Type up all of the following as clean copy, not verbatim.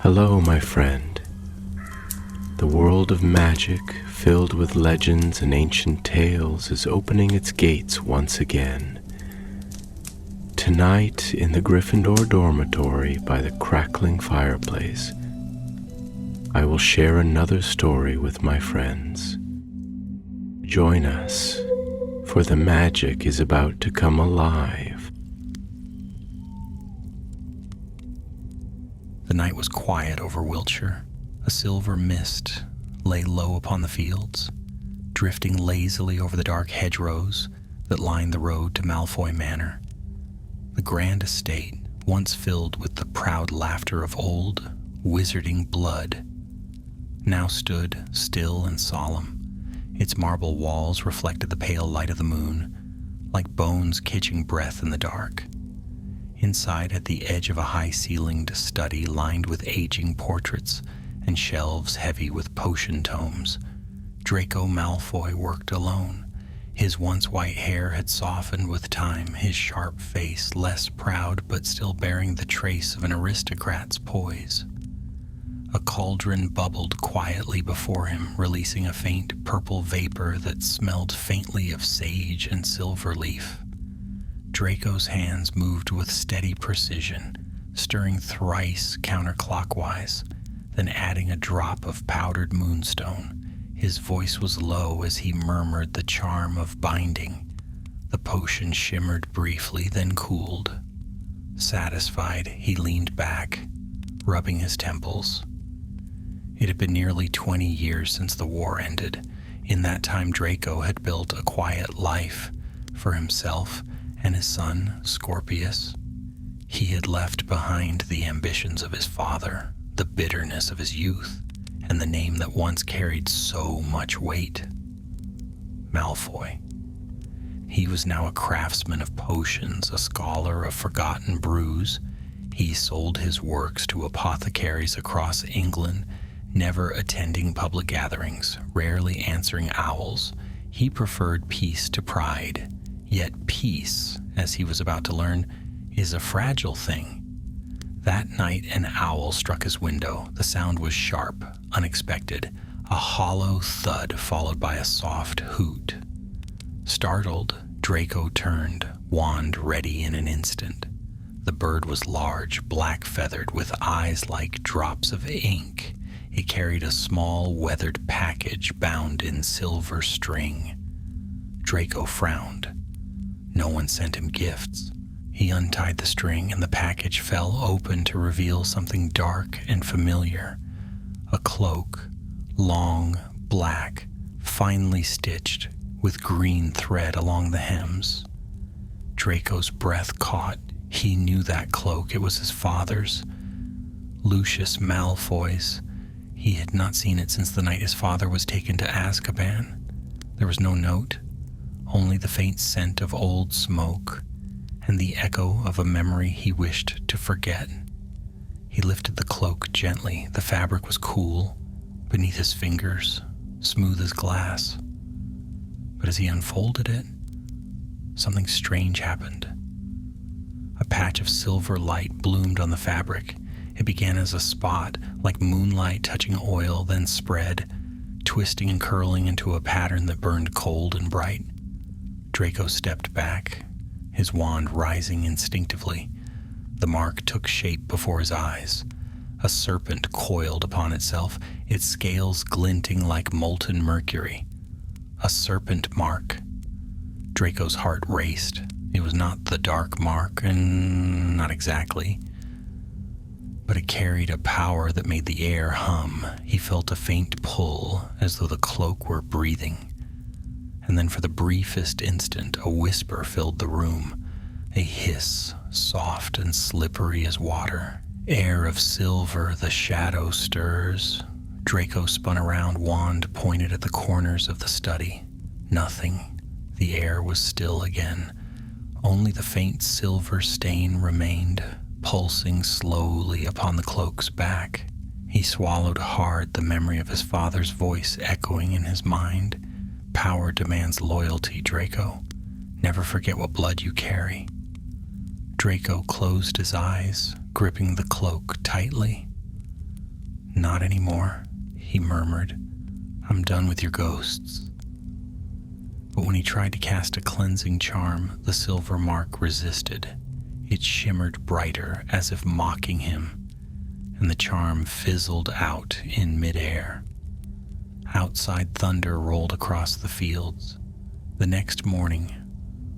Hello, my friend. The world of magic, filled with legends and ancient tales, is opening its gates once again. Tonight, in the Gryffindor dormitory by the crackling fireplace, I will share another story with my friends. Join us, for the magic is about to come alive. The night was quiet over Wiltshire. A silver mist lay low upon the fields, drifting lazily over the dark hedgerows that lined the road to Malfoy Manor. The grand estate, once filled with the proud laughter of old, wizarding blood, now stood still and solemn. Its marble walls reflected the pale light of the moon, like bones catching breath in the dark. Inside, at the edge of a high-ceilinged study lined with aging portraits and shelves heavy with potion tomes, Draco Malfoy worked alone. His once white hair had softened with time, his sharp face less proud but still bearing the trace of an aristocrat's poise. A cauldron bubbled quietly before him, releasing a faint purple vapor that smelled faintly of sage and silver leaf. Draco's hands moved with steady precision, stirring thrice counterclockwise, then adding a drop of powdered moonstone. His voice was low as he murmured the charm of binding. The potion shimmered briefly, then cooled. Satisfied, he leaned back, rubbing his temples. It had been nearly 20 years since the war ended. In that time, Draco had built a quiet life for himself and his son, Scorpius. He had left behind the ambitions of his father, the bitterness of his youth, and the name that once carried so much weight, Malfoy. He was now a craftsman of potions, a scholar of forgotten brews. He sold his works to apothecaries across England, never attending public gatherings, rarely answering owls. He preferred peace to pride. Yet peace, as he was about to learn, is a fragile thing. That night, an owl struck his window. The sound was sharp, unexpected, a hollow thud followed by a soft hoot. Startled, Draco turned, wand ready in an instant. The bird was large, black-feathered, with eyes like drops of ink. It carried a small, weathered package bound in silver string. Draco frowned. No one sent him gifts. He untied the string and the package fell open to reveal something dark and familiar. A cloak, long, black, finely stitched, with green thread along the hems. Draco's breath caught. He knew that cloak. It was his father's, Lucius Malfoy's. He had not seen it since the night his father was taken to Azkaban. There was no note, only the faint scent of old smoke and the echo of a memory he wished to forget. He lifted the cloak gently. The fabric was cool beneath his fingers, smooth as glass. But as he unfolded it, something strange happened. A patch of silver light bloomed on the fabric. It began as a spot, like moonlight touching oil, then spread, twisting and curling into a pattern that burned cold and bright. Draco stepped back, his wand rising instinctively. The mark took shape before his eyes. A serpent coiled upon itself, its scales glinting like molten mercury. A serpent mark. Draco's heart raced. It was not the dark mark, and not exactly, but it carried a power that made the air hum. He felt a faint pull, as though the cloak were breathing. And then for the briefest instant, a whisper filled the room. A hiss, soft and slippery as water. Air of silver, the shadow stirs. Draco spun around, wand pointed at the corners of the study. Nothing. The air was still again. Only the faint silver stain remained, pulsing slowly upon the cloak's back. He swallowed hard, the memory of his father's voice echoing in his mind. Power demands loyalty, Draco. Never forget what blood you carry. Draco closed his eyes, gripping the cloak tightly. "Not anymore," he murmured. "I'm done with your ghosts." But when he tried to cast a cleansing charm, the silver mark resisted. It shimmered brighter, as if mocking him, and the charm fizzled out in midair. Outside, thunder rolled across the fields. The next morning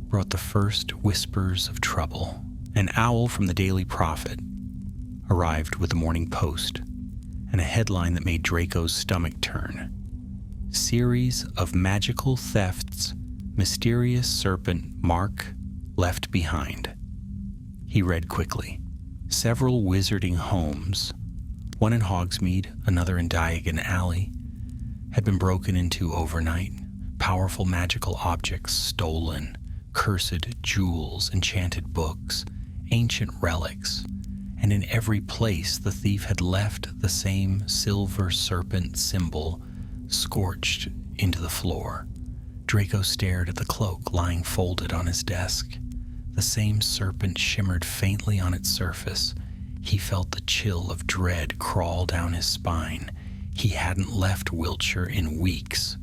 brought the first whispers of trouble. An owl from the Daily Prophet arrived with the Morning Post and a headline that made Draco's stomach turn. "Series of magical thefts, mysterious serpent mark left behind." He read quickly. Several wizarding homes, one in Hogsmeade, another in Diagon Alley, had been broken into overnight. Powerful magical objects stolen, cursed jewels, enchanted books, ancient relics, and in every place the thief had left the same silver serpent symbol scorched into the floor. Draco stared at the cloak lying folded on his desk. The same serpent shimmered faintly on its surface. He felt the chill of dread crawl down his spine. He hadn't left Wiltshire in weeks.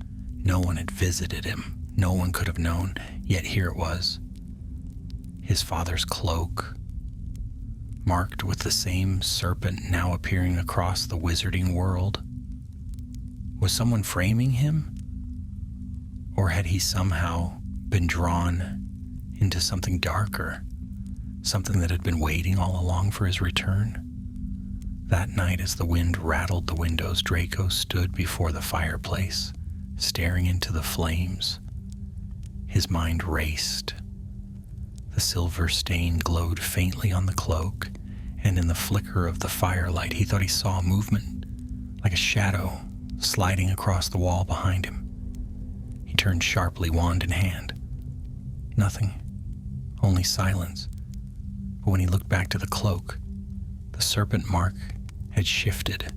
No one had visited him. No one could have known, yet here it was. His father's cloak, marked with the same serpent now appearing across the wizarding world. Was someone framing him? Or had he somehow been drawn into something darker, something that had been waiting all along for his return? That night, as the wind rattled the windows, Draco stood before the fireplace, staring into the flames. His mind raced. The silver stain glowed faintly on the cloak, and in the flicker of the firelight, he thought he saw a movement, like a shadow, sliding across the wall behind him. He turned sharply, wand in hand. Nothing, only silence. But when he looked back to the cloak, the serpent mark had shifted.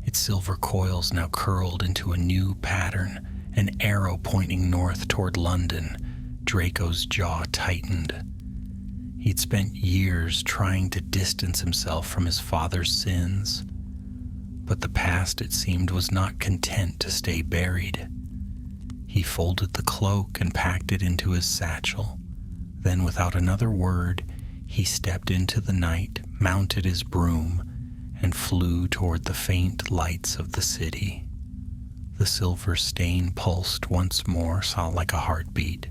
Its silver coils now curled into a new pattern, an arrow pointing north toward London. Draco's jaw tightened. He'd spent years trying to distance himself from his father's sins, but the past, it seemed, was not content to stay buried. He folded the cloak and packed it into his satchel. Then, without another word, he stepped into the night, mounted his broom, and flew toward the faint lights of the city. The silver stain pulsed once more, saw like a heartbeat,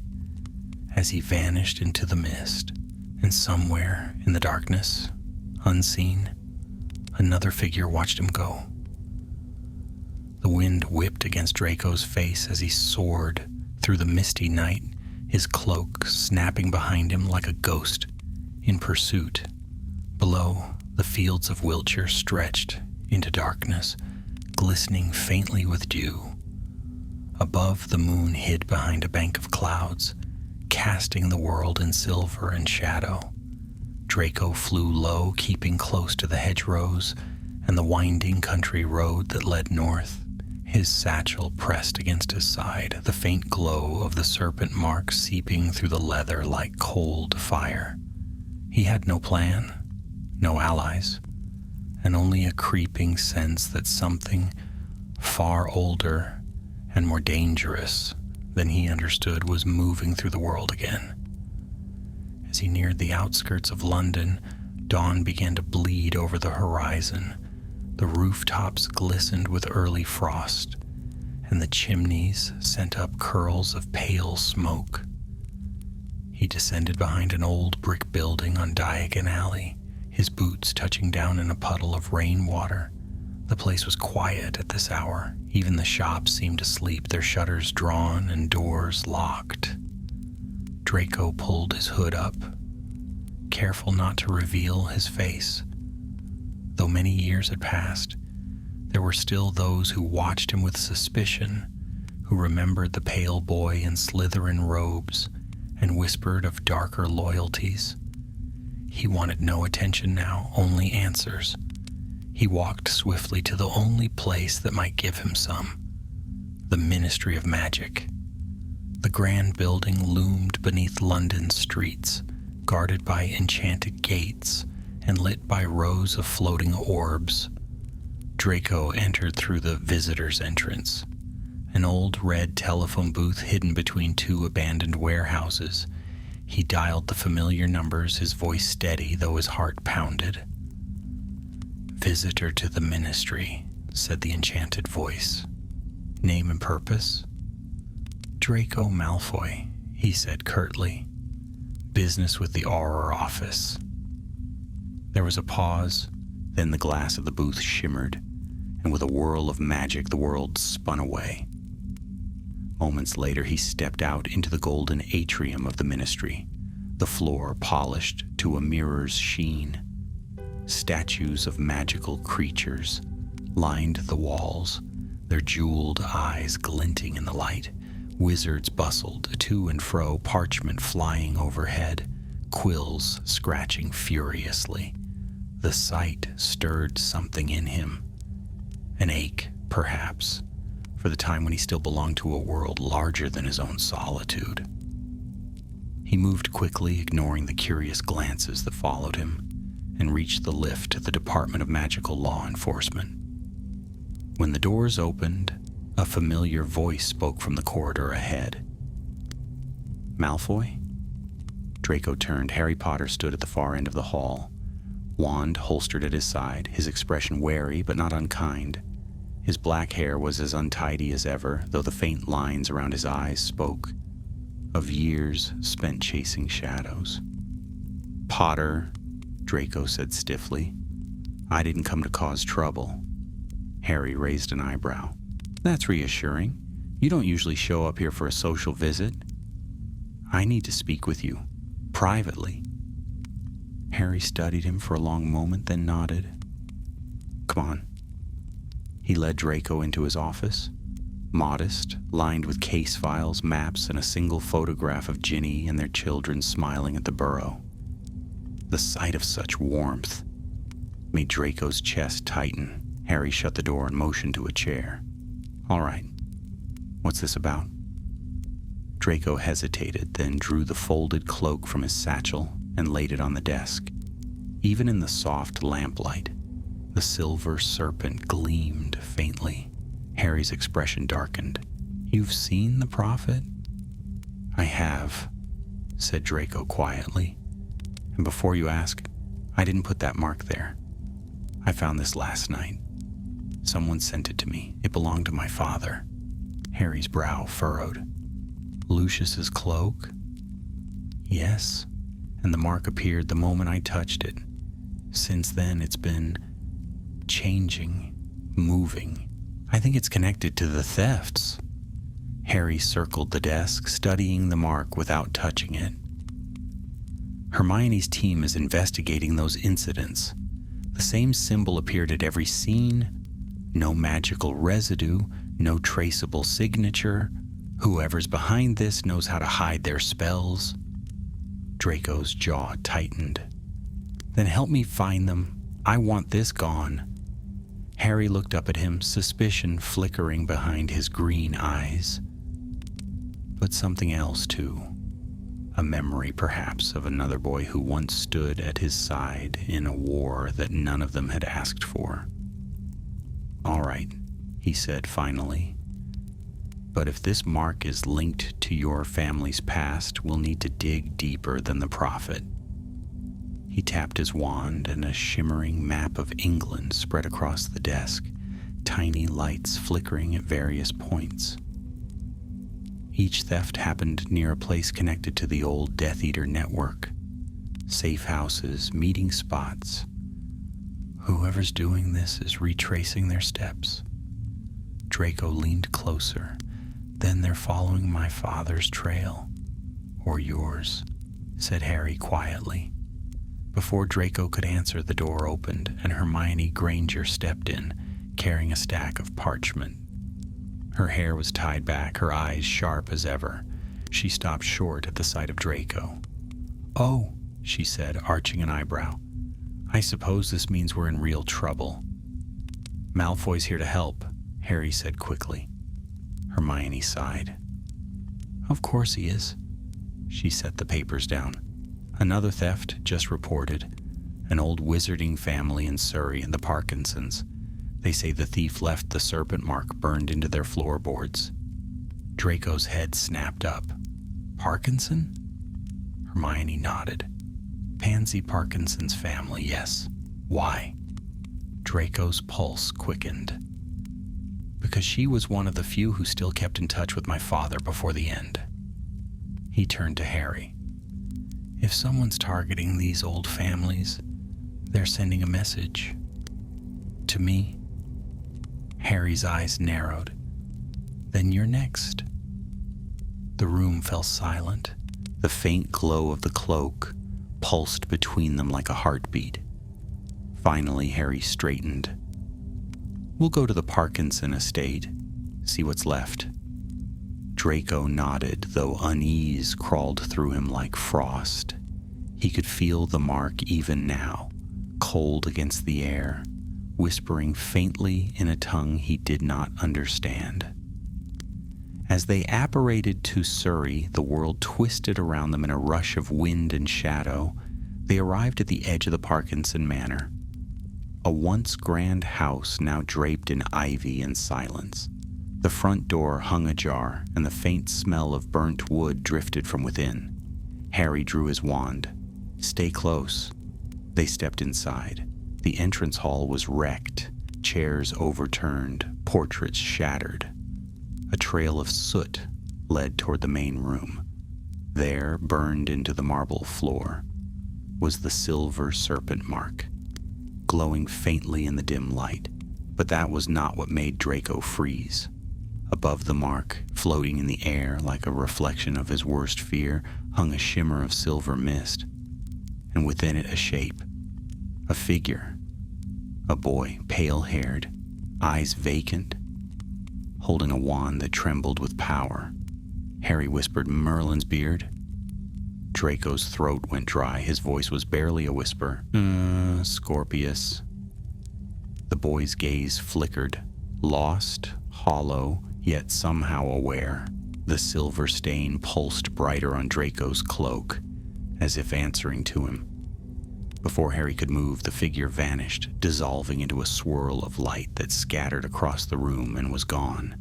as he vanished into the mist. And somewhere in the darkness, unseen, another figure watched him go. The wind whipped against Draco's face as he soared through the misty night, his cloak snapping behind him like a ghost in pursuit. Below, the fields of Wiltshire stretched into darkness, glistening faintly with dew. Above, the moon hid behind a bank of clouds, casting the world in silver and shadow. Draco flew low, keeping close to the hedgerows and the winding country road that led north. His satchel pressed against his side, the faint glow of the serpent mark seeping through the leather like cold fire. He had no plan, no allies, and only a creeping sense that something far older and more dangerous than he understood was moving through the world again. As he neared the outskirts of London, dawn began to bleed over the horizon. The rooftops glistened with early frost, and the chimneys sent up curls of pale smoke. He descended behind an old brick building on Diagon Alley, his boots touching down in a puddle of rainwater. The place was quiet at this hour. Even the shops seemed asleep, their shutters drawn and doors locked. Draco pulled his hood up, careful not to reveal his face. Though many years had passed, there were still those who watched him with suspicion, who remembered the pale boy in Slytherin robes and whispered of darker loyalties. He wanted no attention now, only answers. He walked swiftly to the only place that might give him some, the Ministry of Magic. The grand building loomed beneath London's streets, guarded by enchanted gates and lit by rows of floating orbs. Draco entered through the visitor's entrance, an old red telephone booth hidden between two abandoned warehouses. He dialed the familiar numbers, his voice steady, though his heart pounded. "Visitor to the ministry," said the enchanted voice. "Name and purpose?" "Draco Malfoy," he said curtly. "Business with the Auror office." There was a pause, then the glass of the booth shimmered, and with a whirl of magic the world spun away. Moments later he stepped out into the golden atrium of the ministry, the floor polished to a mirror's sheen. Statues of magical creatures lined the walls, their jeweled eyes glinting in the light. Wizards bustled to and fro, parchment flying overhead, quills scratching furiously. The sight stirred something in him. An ache, perhaps, for the time when he still belonged to a world larger than his own solitude. He moved quickly, ignoring the curious glances that followed him, and reached the lift to the Department of Magical Law Enforcement. When the doors opened, a familiar voice spoke from the corridor ahead. "Malfoy?" Draco turned. Harry Potter stood at the far end of the hall, wand holstered at his side, his expression wary but not unkind. His black hair was as untidy as ever, though the faint lines around his eyes spoke of years spent chasing shadows. "Potter," Draco said stiffly. "I didn't come to cause trouble." Harry raised an eyebrow. "That's reassuring. You don't usually show up here for a social visit." "I need to speak with you, privately." Harry studied him for a long moment, then nodded. "Come on." He led Draco into his office, modest, lined with case files, maps, and a single photograph of Ginny and their children smiling at the burrow. The sight of such warmth made Draco's chest tighten. Harry shut the door and motioned to a chair. "All right, what's this about?" Draco hesitated, then drew the folded cloak from his satchel and laid it on the desk. Even in the soft lamplight, the silver serpent gleamed faintly. Harry's expression darkened. "You've seen the prophet?" "I have," said Draco quietly. "And before you ask, I didn't put that mark there. I found this last night. Someone sent it to me. It belonged to my father." Harry's brow furrowed. "Lucius's cloak?" "Yes, and the mark appeared the moment I touched it. Since then, it's been changing, moving. I think it's connected to the thefts." Harry circled the desk, studying the mark without touching it. "Hermione's team is investigating those incidents. The same symbol appeared at every scene. No magical residue, no traceable signature. Whoever's behind this knows how to hide their spells." Draco's jaw tightened. "Then help me find them. I want this gone." Harry looked up at him, suspicion flickering behind his green eyes. But something else, too. A memory, perhaps, of another boy who once stood at his side in a war that none of them had asked for. "All right," he said finally. "But if this mark is linked to your family's past, we'll need to dig deeper than the prophet." He tapped his wand, and a shimmering map of England spread across the desk, tiny lights flickering at various points. Each theft happened near a place connected to the old Death Eater network. Safe houses, meeting spots. Whoever's doing this is retracing their steps. Draco leaned closer. "Then they're following my father's trail. Or yours," said Harry quietly. Before Draco could answer, the door opened, and Hermione Granger stepped in, carrying a stack of parchment. Her hair was tied back, her eyes sharp as ever. She stopped short at the sight of Draco. "Oh," she said, arching an eyebrow. "I suppose this means we're in real trouble." "Malfoy's here to help," Harry said quickly. Hermione sighed. "Of course he is." She set the papers down. "Another theft just reported. An old wizarding family in Surrey and the Parkinsons. They say the thief left the serpent mark burned into their floorboards. Draco's head snapped up. Parkinson? Hermione nodded. Pansy Parkinson's family, yes. Why? Draco's pulse quickened. Because she was one of the few who still kept in touch with my father before the end. He turned to Harry. If someone's targeting these old families, they're sending a message. To me. Harry's eyes narrowed. Then you're next. The room fell silent. The faint glow of the cloak pulsed between them like a heartbeat. Finally, Harry straightened. We'll go to the Parkinson estate, see what's left. Draco nodded, though unease crawled through him like frost. He could feel the mark even now, cold against the air, whispering faintly in a tongue he did not understand. As they apparated to Surrey, the world twisted around them in a rush of wind and shadow. They arrived at the edge of the Parkinson Manor, a once grand house now draped in ivy and silence. The front door hung ajar, and the faint smell of burnt wood drifted from within. Harry drew his wand. Stay close. They stepped inside. The entrance hall was wrecked, chairs overturned, portraits shattered. A trail of soot led toward the main room. There, burned into the marble floor, was the silver serpent mark, glowing faintly in the dim light. But that was not what made Draco freeze. Above the mark, floating in the air like a reflection of his worst fear, hung a shimmer of silver mist, and within it a shape, a figure, a boy, pale-haired, eyes vacant, holding a wand that trembled with power. Harry whispered, Merlin's beard. Draco's throat went dry. His voice was barely a whisper. Scorpius. The boy's gaze flickered, lost, hollow, yet somehow aware. The silver stain pulsed brighter on Draco's cloak, as if answering to him. Before Harry could move, the figure vanished, dissolving into a swirl of light that scattered across the room and was gone.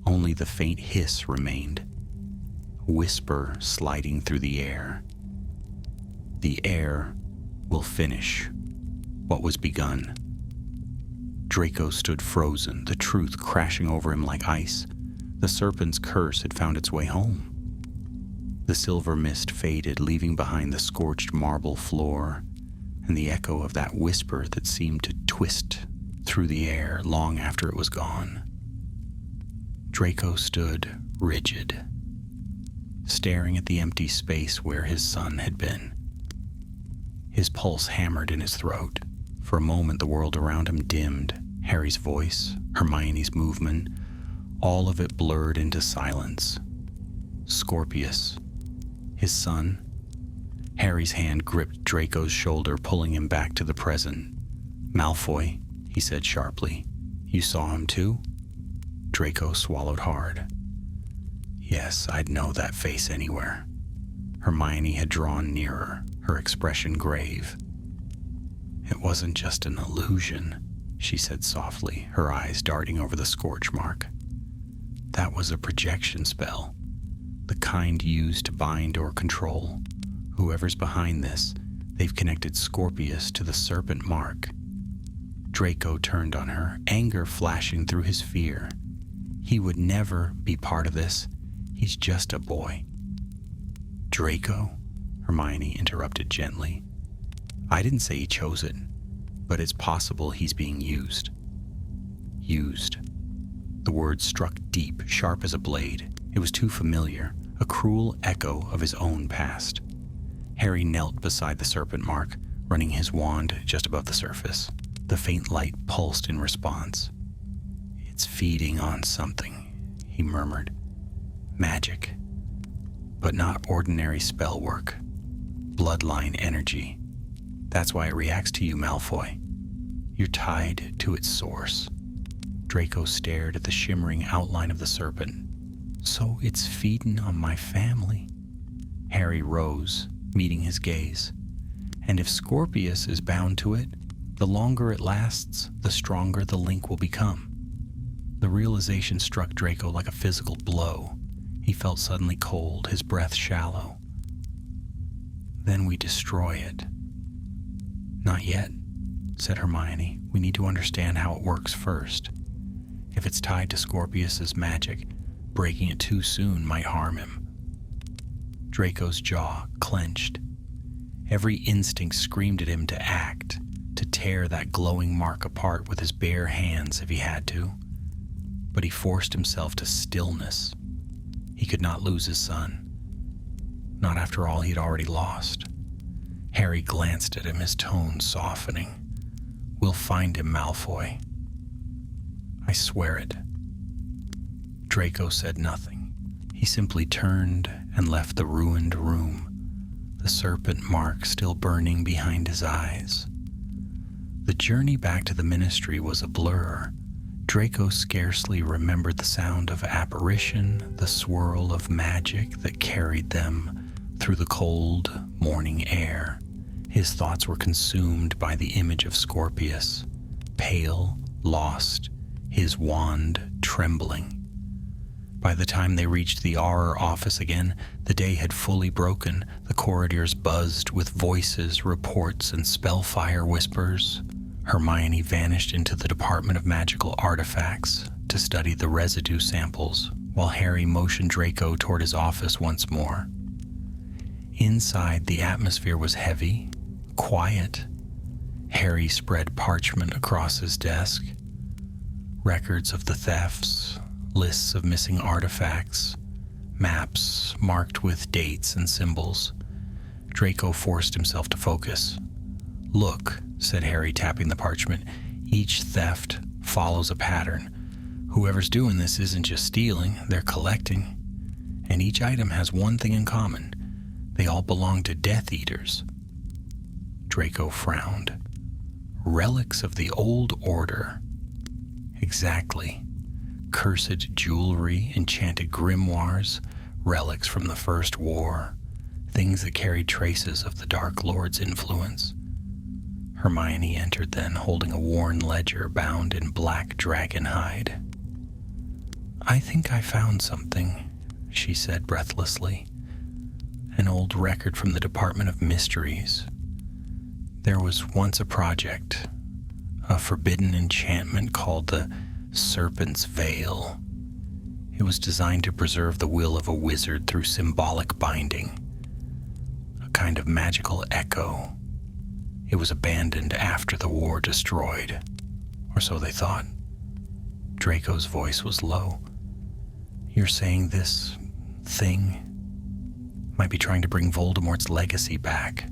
Only the faint hiss remained, a whisper sliding through the air. The air will finish what was begun. Draco stood frozen, the truth crashing over him like ice. The serpent's curse had found its way home. The silver mist faded, leaving behind the scorched marble floor and the echo of that whisper that seemed to twist through the air long after it was gone. Draco stood rigid, staring at the empty space where his son had been. His pulse hammered in his throat. For a moment, the world around him dimmed. Harry's voice, Hermione's movement, all of it blurred into silence. Scorpius, his son. Harry's hand gripped Draco's shoulder, pulling him back to the present. Malfoy, he said sharply. You saw him too? Draco swallowed hard. Yes, I'd know that face anywhere. Hermione had drawn nearer, her expression grave. It wasn't just an illusion, she said softly, her eyes darting over the scorch mark. That was a projection spell, the kind used to bind or control. Whoever's behind this, they've connected Scorpius to the serpent mark. Draco turned on her, anger flashing through his fear. He would never be part of this. He's just a boy. Draco? Hermione interrupted gently. I didn't say he chose it, but it's possible he's being used. Used. The word struck deep, sharp as a blade. It was too familiar, a cruel echo of his own past. Harry knelt beside the serpent mark, running his wand just above the surface. The faint light pulsed in response. It's feeding on something, he murmured. Magic. But not ordinary spell work. Bloodline energy. That's why it reacts to you, Malfoy. You're tied to its source. Draco stared at the shimmering outline of the serpent. So it's feeding on my family. Harry rose, meeting his gaze. And if Scorpius is bound to it, The longer it lasts, the stronger the link will become. The realization struck Draco like a physical blow. He felt suddenly cold, his breath shallow. Then we destroy it. Not yet, said Hermione. We need to understand how it works first. If it's tied to Scorpius's magic, breaking it too soon might harm him. Draco's jaw clenched. Every instinct screamed at him to act, to tear that glowing mark apart with his bare hands if he had to. But he forced himself to stillness. He could not lose his son. Not after all he'd already lost. Harry glanced at him, his tone softening. We'll find him, Malfoy. I swear it. Draco said nothing. He simply turned and left the ruined room, the serpent mark still burning behind his eyes. The journey back to the Ministry was a blur. Draco scarcely remembered the sound of apparition, the swirl of magic that carried them through the cold morning air. His thoughts were consumed by the image of Scorpius, pale, lost, his wand trembling. By the time they reached the Auror office again, the day had fully broken. The corridors buzzed with voices, reports, and spellfire whispers. Hermione vanished into the Department of Magical Artifacts to study the residue samples, while Harry motioned Draco toward his office once more. Inside, the atmosphere was heavy, quiet. Harry spread parchment across his desk. Records of the thefts, lists of missing artifacts, maps marked with dates and symbols. Draco forced himself to focus. Look, said Harry, tapping the parchment. Each theft follows a pattern. Whoever's doing this isn't just stealing, they're collecting. And each item has one thing in common. They all belong to Death Eaters. Draco frowned. Relics of the old order. Exactly. Cursed jewelry, enchanted grimoires, relics from the First War, things that carried traces of the Dark Lord's influence. Hermione entered then, holding a worn ledger bound in black dragon hide. I think I found something, she said breathlessly. An old record from the Department of Mysteries. There was once a project, a forbidden enchantment called the Serpent's Veil. It was designed to preserve the will of a wizard through symbolic binding, a kind of magical echo. It was abandoned after the war destroyed, or so they thought. Draco's voice was low. You're saying this thing might be trying to bring Voldemort's legacy back?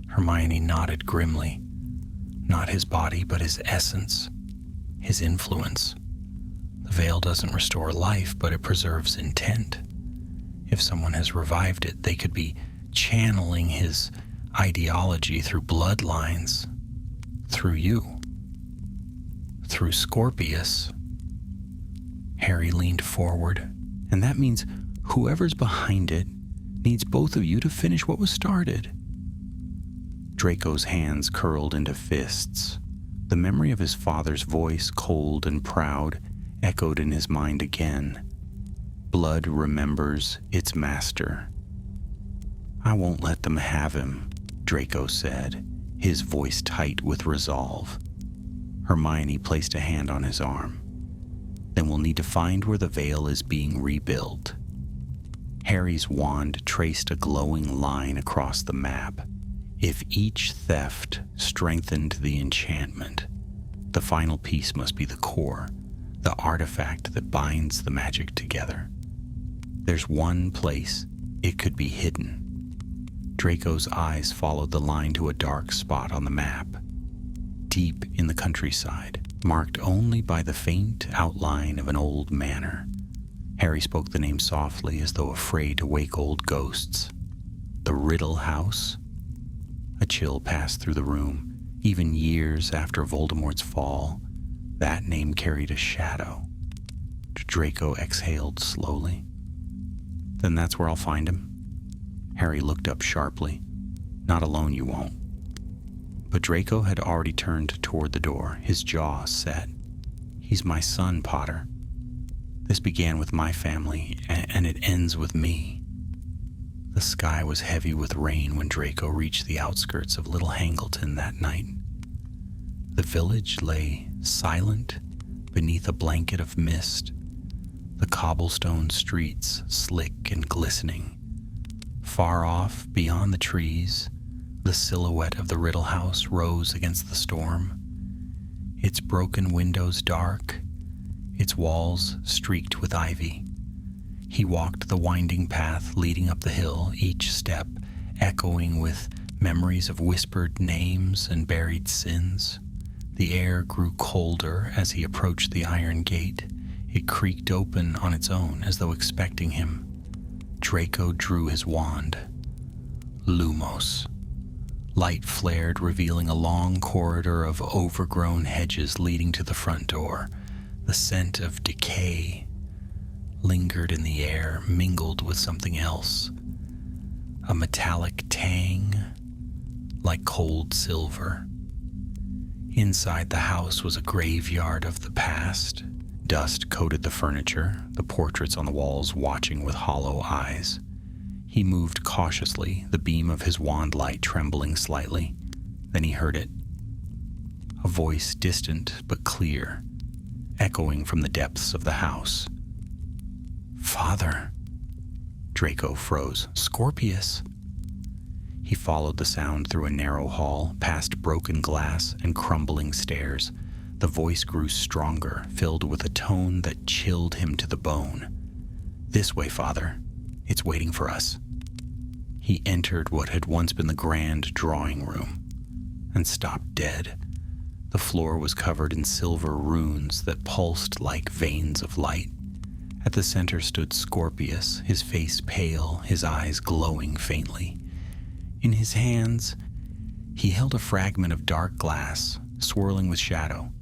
Hermione nodded grimly. Not his body, but his essence. His influence. The veil doesn't restore life, but it preserves intent. If someone has revived it, they could be channeling his ideology through bloodlines, through you, through Scorpius. Harry leaned forward, and that means whoever's behind it needs both of you to finish what was started. Draco's hands curled into fists. The memory of his father's voice, cold and proud, echoed in his mind again. Blood remembers its master. I won't let them have him, Draco said, his voice tight with resolve. Hermione placed a hand on his arm. Then we'll need to find where the veil is being rebuilt. Harry's wand traced a glowing line across the map. If each theft strengthened the enchantment, the final piece must be the core, the artifact that binds the magic together. There's one place it could be hidden. Draco's eyes followed the line to a dark spot on the map, deep in the countryside, marked only by the faint outline of an old manor. Harry spoke the name softly as though afraid to wake old ghosts. The Riddle House? A chill passed through the room. Even years after Voldemort's fall, that name carried a shadow. Draco exhaled slowly. Then that's where I'll find him. Harry looked up sharply. Not alone you won't. But Draco had already turned toward the door, his jaw set. "He's my son, Potter. This began with my family, and it ends with me." The sky was heavy with rain when Draco reached the outskirts of Little Hangleton that night. The village lay silent beneath a blanket of mist, the cobblestone streets slick and glistening. Far off, beyond the trees, the silhouette of the Riddle House rose against the storm, its broken windows dark, its walls streaked with ivy. He walked the winding path leading up the hill, each step echoing with memories of whispered names and buried sins. The air grew colder as he approached the iron gate. It creaked open on its own as though expecting him. Draco drew his wand. Lumos. Light flared, revealing a long corridor of overgrown hedges leading to the front door. The scent of decay lingered in the air, mingled with something else. A metallic tang, like cold silver. Inside the house was a graveyard of the past. Dust coated the furniture, the portraits on the walls watching with hollow eyes. He moved cautiously, the beam of his wand light trembling slightly. Then he heard it. A voice distant but clear, echoing from the depths of the house. "Father." Draco froze. "Scorpius." He followed the sound through a narrow hall, past broken glass and crumbling stairs. The voice grew stronger, filled with a tone that chilled him to the bone. "This way, Father. It's waiting for us." He entered what had once been the grand drawing room and stopped dead. The floor was covered in silver runes that pulsed like veins of light. At the center stood Scorpius, his face pale, his eyes glowing faintly. In his hands, he held a fragment of dark glass, swirling with shadow.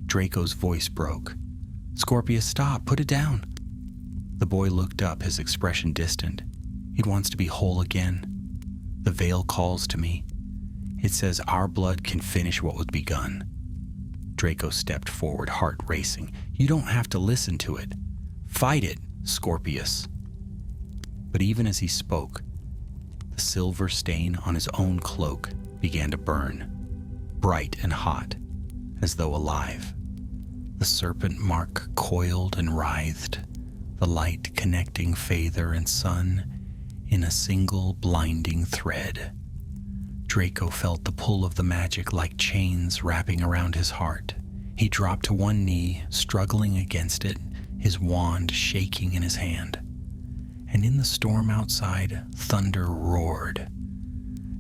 Draco's voice broke. "Scorpius, stop! Put it down!" The boy looked up, his expression distant. "It wants to be whole again. The veil calls to me. It says our blood can finish what was begun." Draco stepped forward, heart racing. "You don't have to listen to it. Fight it, Scorpius." But even as he spoke, the silver stain on his own cloak began to burn, bright and hot, as though alive. The serpent mark coiled and writhed, the light connecting father and son in a single blinding thread. Draco felt the pull of the magic like chains wrapping around his heart. He dropped to one knee, struggling against it, his wand shaking in his hand. And in the storm outside, thunder roared,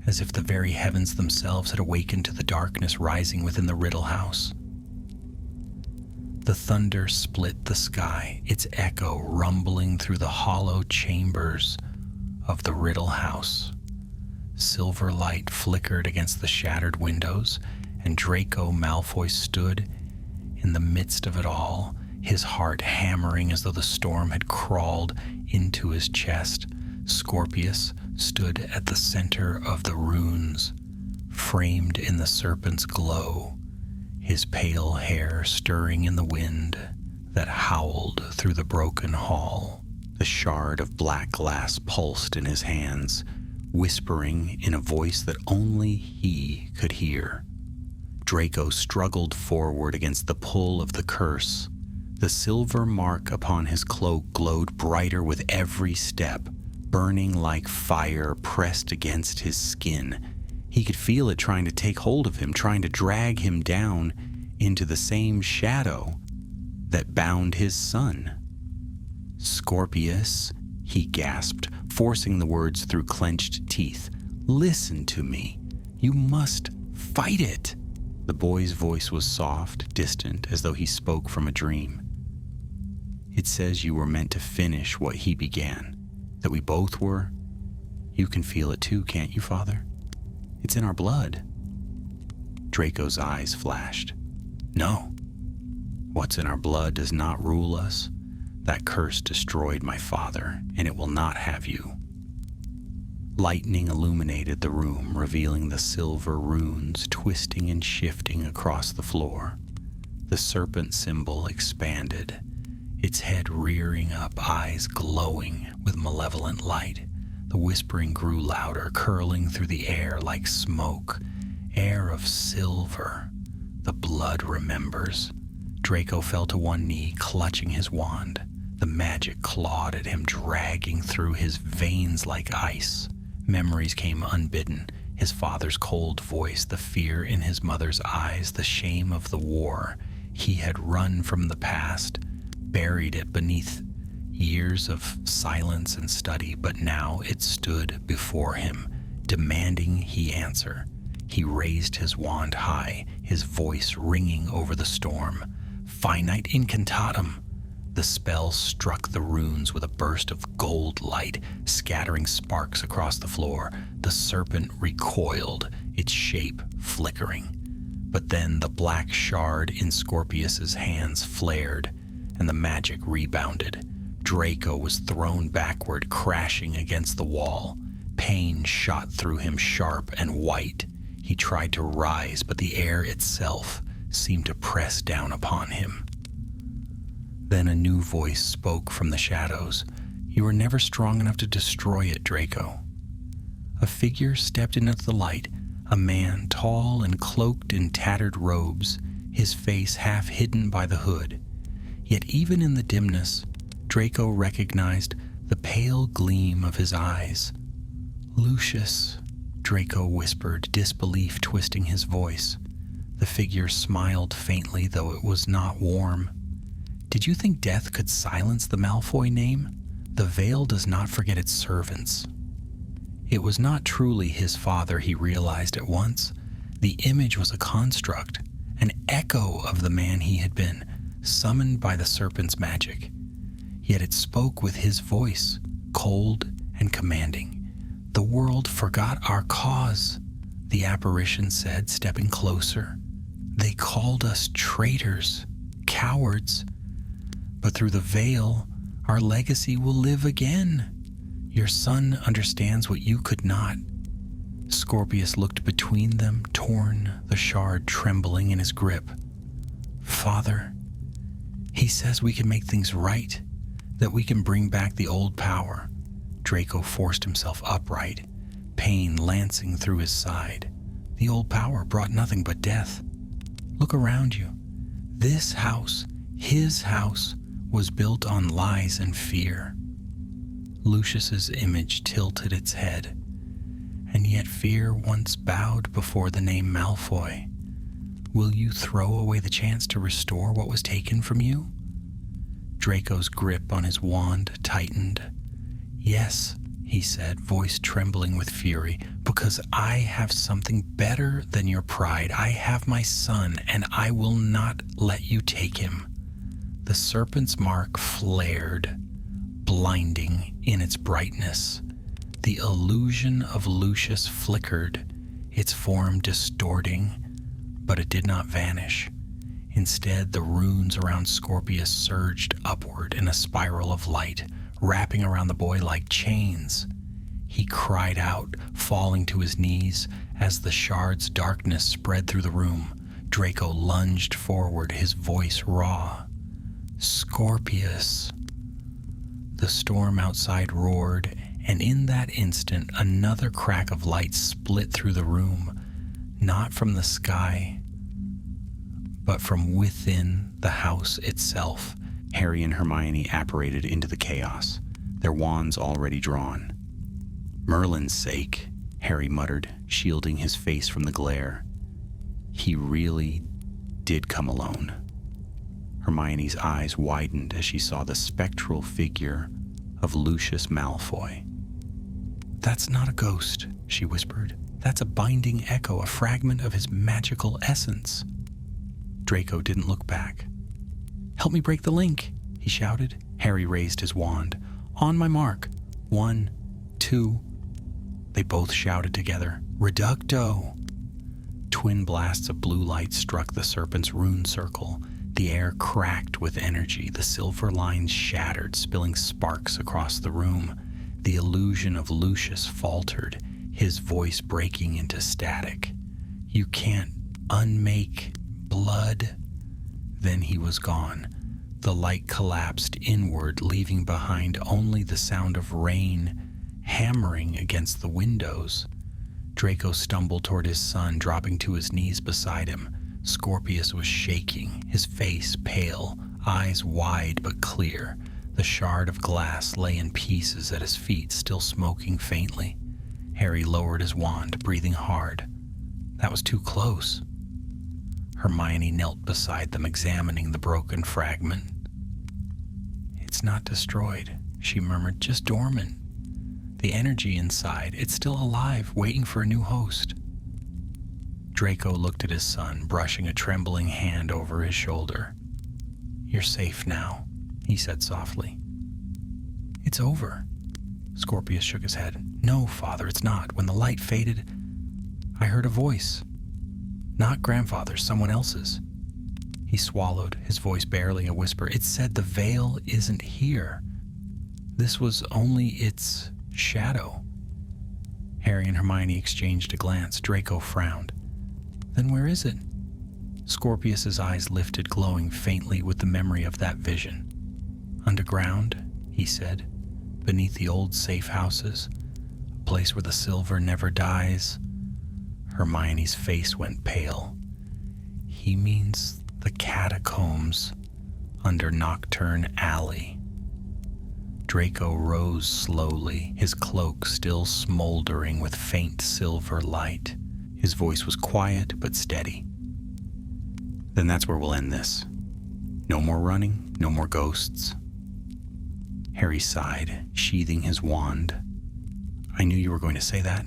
as if the very heavens themselves had awakened to the darkness rising within the Riddle House. The thunder split the sky, its echo rumbling through the hollow chambers of the Riddle House. Silver light flickered against the shattered windows, and Draco Malfoy stood in the midst of it all, his heart hammering as though the storm had crawled into his chest. Scorpius stood at the center of the runes, framed in the serpent's glow, his pale hair stirring in the wind that howled through the broken hall. The shard of black glass pulsed in his hands, whispering in a voice that only he could hear. Draco struggled forward against the pull of the curse. The silver mark upon his cloak glowed brighter with every step, burning like fire pressed against his skin. He could feel it trying to take hold of him, trying to drag him down into the same shadow that bound his son. "Scorpius," he gasped, forcing the words through clenched teeth. "Listen to me. You must fight it." The boy's voice was soft, distant, as though he spoke from a dream. "It says you were meant to finish what he began, that we both were. You can feel it too, can't you, Father? It's in our blood." Draco's eyes flashed. "No. What's in our blood does not rule us. That curse destroyed my father, and it will not have you." Lightning illuminated the room, revealing the silver runes twisting and shifting across the floor. The serpent symbol expanded, its head rearing up, eyes glowing with malevolent light. The whispering grew louder, curling through the air like smoke, air of silver. The blood remembers. Draco fell to one knee, clutching his wand. The magic clawed at him, dragging through his veins like ice. Memories came unbidden, his father's cold voice, the fear in his mother's eyes, the shame of the war. He had run from the past, buried it beneath years of silence and study, but now it stood before him, demanding he answer. He raised his wand high, his voice ringing over the storm. Finite incantatum! The spell struck the runes with a burst of gold light, scattering sparks across the floor. The serpent recoiled, its shape flickering. But then the black shard in Scorpius's hands flared, and the magic rebounded. Draco was thrown backward, crashing against the wall. Pain shot through him sharp and white. He tried to rise, but the air itself seemed to press down upon him. Then a new voice spoke from the shadows. You were never strong enough to destroy it, Draco. A figure stepped into the light, a man tall and cloaked in tattered robes, his face half hidden by the hood. Yet even in the dimness, Draco recognized the pale gleam of his eyes. Lucius, Draco whispered, disbelief twisting his voice. The figure smiled faintly, though it was not warm. Did you think death could silence the Malfoy name? The veil does not forget its servants. It was not truly his father, he realized at once. The image was a construct, an echo of the man he had been, summoned by the serpent's magic. Yet it spoke with his voice, cold and commanding. The world forgot our cause, the apparition said, stepping closer. They called us traitors, cowards. But through the veil, our legacy will live again. Your son understands what you could not. Scorpius looked between them, torn, the shard trembling in his grip. Father, he says we can make things right, that we can bring back the old power. Draco forced himself upright, pain lancing through his side. The old power brought nothing but death. Look around you. This house, his house, was built on lies and fear. Lucius's image tilted its head, and yet fear once bowed before the name Malfoy. Will you throw away the chance to restore what was taken from you? Draco's grip on his wand tightened. Yes, he said, voice trembling with fury, because I have something better than your pride. I have my son, and I will not let you take him. The serpent's mark flared, blinding in its brightness. The illusion of Lucius flickered, its form distorting, but it did not vanish. Instead, the runes around Scorpius surged upward in a spiral of light, wrapping around the boy like chains. He cried out, falling to his knees as the shard's darkness spread through the room. Draco lunged forward, his voice raw. Scorpius. The storm outside roared, and in that instant another crack of light split through the room, not from the sky, but from within the house itself. Harry and Hermione apparated into the chaos, their wands already drawn. Merlin's sake, Harry muttered, shielding his face from the glare. He really did come alone. Hermione's eyes widened as she saw the spectral figure of Lucius Malfoy. That's not a ghost, she whispered. That's a binding echo, a fragment of his magical essence. Draco didn't look back. Help me break the link, he shouted. Harry raised his wand. On my mark. 1, 2. They both shouted together. Reducto. Twin blasts of blue light struck the serpent's rune circle. The air cracked with energy. The silver lines shattered, spilling sparks across the room. The illusion of Lucius faltered, his voice breaking into static. "You can't unmake blood." Then he was gone. The light collapsed inward, leaving behind only the sound of rain hammering against the windows. Draco stumbled toward his son, dropping to his knees beside him. Scorpius was shaking, his face pale, eyes wide but clear. The shard of glass lay in pieces at his feet, still smoking faintly. Harry lowered his wand, breathing hard. That was too close. Hermione knelt beside them, examining the broken fragment. "It's not destroyed," she murmured, "just dormant. The energy inside, it's still alive, waiting for a new host." Draco looked at his son, brushing a trembling hand over his shoulder. "You're safe now," he said softly. "It's over." Scorpius shook his head. "No, Father, it's not. When the light faded, I heard a voice. Not grandfather's, someone else's." He swallowed, his voice barely a whisper. "It said the veil isn't here. This was only its shadow." Harry and Hermione exchanged a glance. Draco frowned. "Then where is it?" Scorpius's eyes lifted, glowing faintly with the memory of that vision. "Underground," he said, "beneath the old safe houses, a place where the silver never dies." Hermione's face went pale. "He means the catacombs under Nocturne Alley." Draco rose slowly, his cloak still smoldering with faint silver light. His voice was quiet but steady. "Then that's where we'll end this. No more running, no more ghosts." Harry sighed, sheathing his wand. "I knew you were going to say that."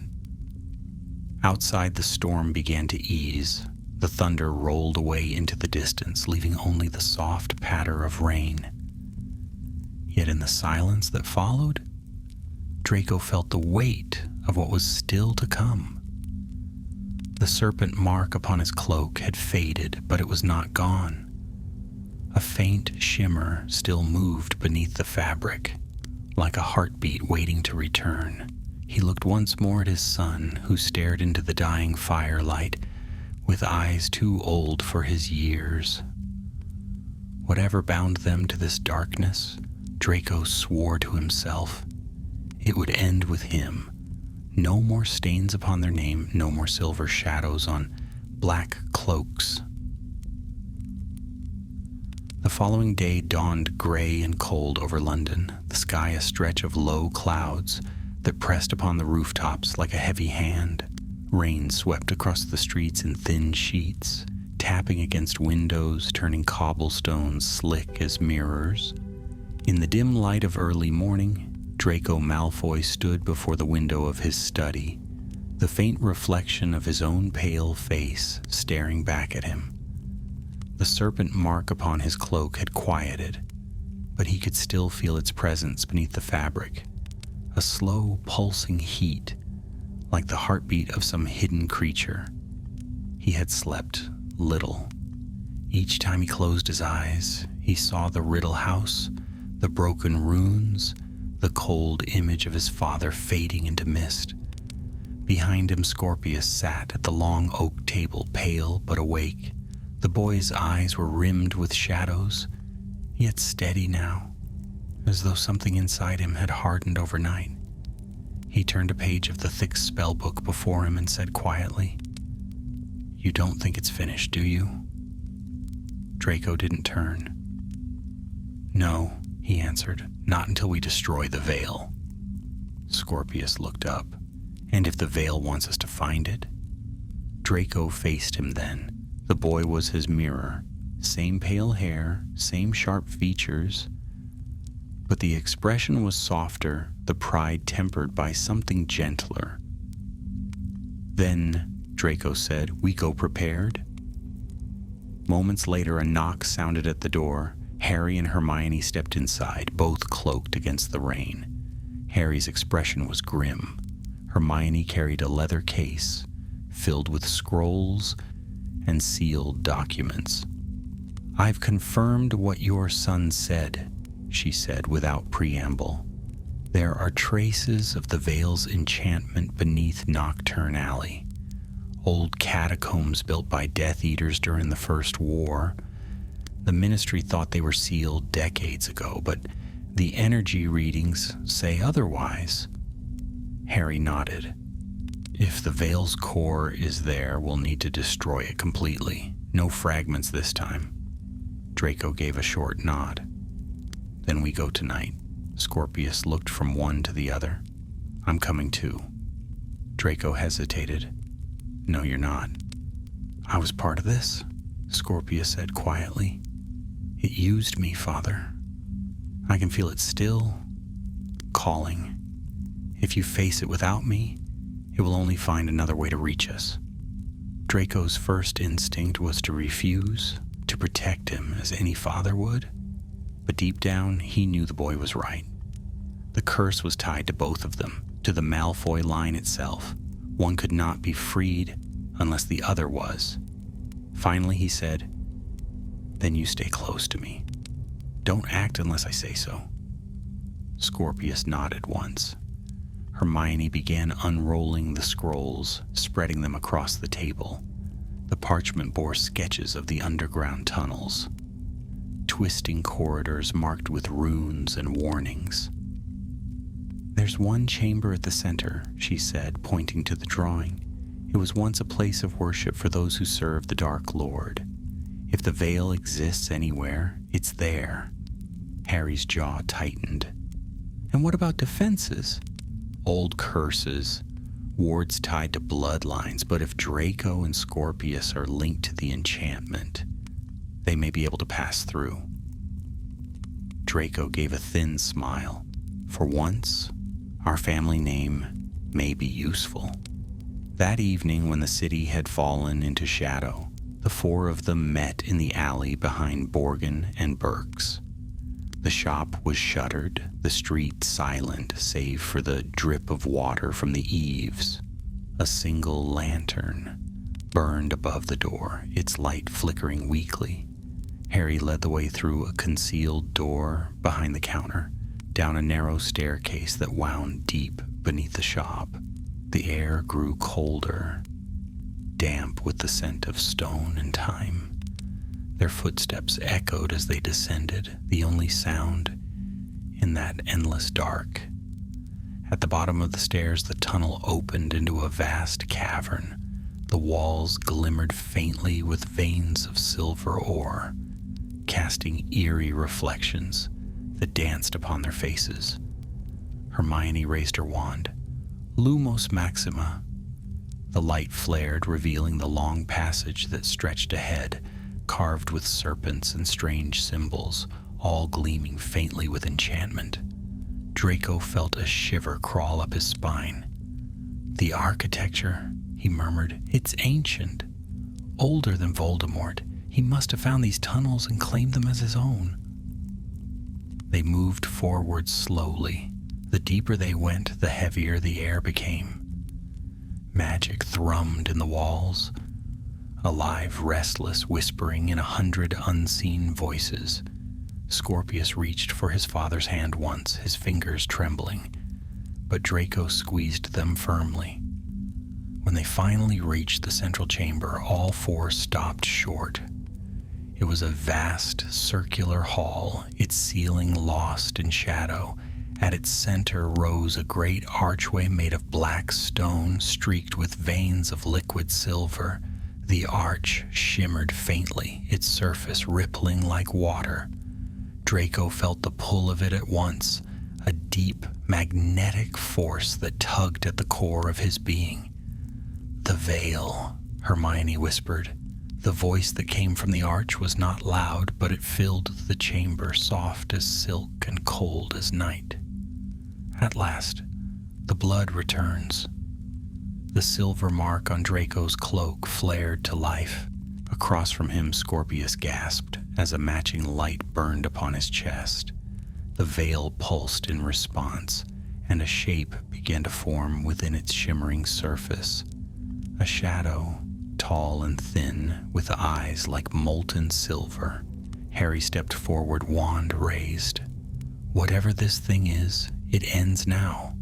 Outside, the storm began to ease. The thunder rolled away into the distance, leaving only the soft patter of rain. Yet in the silence that followed, Draco felt the weight of what was still to come. The serpent mark upon his cloak had faded, but it was not gone. A faint shimmer still moved beneath the fabric, like a heartbeat waiting to return. He looked once more at his son, who stared into the dying firelight with eyes too old for his years. Whatever bound them to this darkness, Draco swore to himself, it would end with him. No more stains upon their name, no more silver shadows on black cloaks. The following day dawned gray and cold over London, the sky a stretch of low clouds that pressed upon the rooftops like a heavy hand. Rain swept across the streets in thin sheets, tapping against windows, turning cobblestones slick as mirrors. In the dim light of early morning, Draco Malfoy stood before the window of his study, the faint reflection of his own pale face staring back at him. The serpent mark upon his cloak had quieted, but he could still feel its presence beneath the fabric, a slow, pulsing heat, like the heartbeat of some hidden creature. He had slept little. Each time he closed his eyes, he saw the Riddle House, the broken runes, the cold image of his father fading into mist. Behind him, Scorpius sat at the long oak table, pale but awake. The boy's eyes were rimmed with shadows, yet steady now, as though something inside him had hardened overnight. He turned a page of the thick spellbook before him and said quietly, "You don't think it's finished, do you?" Draco didn't turn. "No," he answered, "not until we destroy the veil." Scorpius looked up. "And if the veil wants us to find it?" Draco faced him then. The boy was his mirror. Same pale hair, same sharp features, but the expression was softer, the pride tempered by something gentler. "Then," Draco said, "we go prepared?" Moments later, a knock sounded at the door. Harry and Hermione stepped inside, both cloaked against the rain. Harry's expression was grim. Hermione carried a leather case filled with scrolls and sealed documents. "I've confirmed what your son said," she said without preamble. There are traces of the Veil's enchantment beneath Nocturne Alley. Old catacombs built by Death Eaters during the First War. The Ministry thought they were sealed decades ago, but the energy readings say otherwise. Harry nodded. If the Veil's core is there, we'll need to destroy it completely. No fragments this time. Draco gave a short nod. Then we go tonight. Scorpius looked from one to the other. I'm coming too. Draco hesitated. No, you're not. I was part of this, Scorpius said quietly. It used me, Father. I can feel it still calling. If you face it without me, it will only find another way to reach us. Draco's first instinct was to refuse, to protect him as any father would. But deep down, he knew the boy was right. The curse was tied to both of them, to the Malfoy line itself. One could not be freed unless the other was. Finally, he said, Then you stay close to me. Don't act unless I say so. Scorpius nodded once. Hermione began unrolling the scrolls, spreading them across the table. The parchment bore sketches of the underground tunnels. Twisting corridors marked with runes and warnings. There's one chamber at the center, she said, pointing to the drawing. It was once a place of worship for those who serve the Dark Lord. If the Veil exists anywhere, it's there. Harry's jaw tightened. And what about defenses? Old curses, wards tied to bloodlines, but if Draco and Scorpius are linked to the enchantment, they may be able to pass through. Draco gave a thin smile. For once, our family name may be useful. That evening, when the city had fallen into shadow, the four of them met in the alley behind Borgin and Burke's. The shop was shuttered, the street silent save for the drip of water from the eaves. A single lantern burned above the door, its light flickering weakly. Harry led the way through a concealed door behind the counter, down a narrow staircase that wound deep beneath the shop. The air grew colder, damp with the scent of stone and time. Their footsteps echoed as they descended, the only sound in that endless dark. At the bottom of the stairs, the tunnel opened into a vast cavern. The walls glimmered faintly with veins of silver ore, casting eerie reflections that danced upon their faces. Hermione raised her wand. Lumos Maxima. The light flared, revealing the long passage that stretched ahead, carved with serpents and strange symbols, all gleaming faintly with enchantment. Draco felt a shiver crawl up his spine. The architecture, he murmured, it's ancient. Older than Voldemort. He must have found these tunnels and claimed them as his own. They moved forward slowly. The deeper they went, the heavier the air became. Magic thrummed in the walls, alive, restless, whispering in 100 unseen voices. Scorpius reached for his father's hand once, his fingers trembling, but Draco squeezed them firmly. When they finally reached the central chamber, all four stopped short. It was a vast, circular hall, its ceiling lost in shadow. At its center rose a great archway made of black stone streaked with veins of liquid silver. The arch shimmered faintly, its surface rippling like water. Draco felt the pull of it at once, a deep, magnetic force that tugged at the core of his being. "The Veil," Hermione whispered. The voice that came from the arch was not loud, but it filled the chamber, soft as silk and cold as night. At last, the blood returns. The silver mark on Draco's cloak flared to life. Across from him, Scorpius gasped as a matching light burned upon his chest. The veil pulsed in response, and a shape began to form within its shimmering surface. A shadow, tall and thin, with eyes like molten silver. Harry stepped forward, wand raised. Whatever this thing is, It ends now.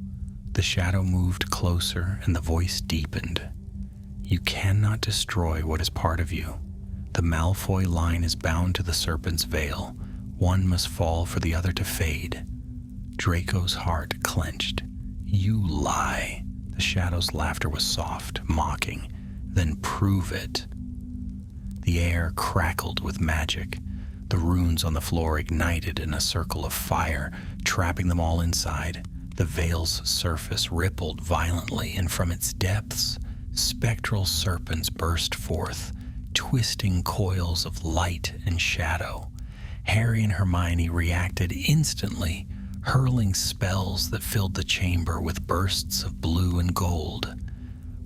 The shadow moved closer and the voice deepened. You cannot destroy what is part of you. The Malfoy line is bound to the serpent's veil. One must fall for the other to fade. Draco's heart clenched. You lie. The shadow's laughter was soft, mocking. Then prove it. The air crackled with magic. The runes on the floor ignited in a circle of fire, trapping them all inside. The veil's surface rippled violently, and from its depths, spectral serpents burst forth, twisting coils of light and shadow. Harry and Hermione reacted instantly, hurling spells that filled the chamber with bursts of blue and gold.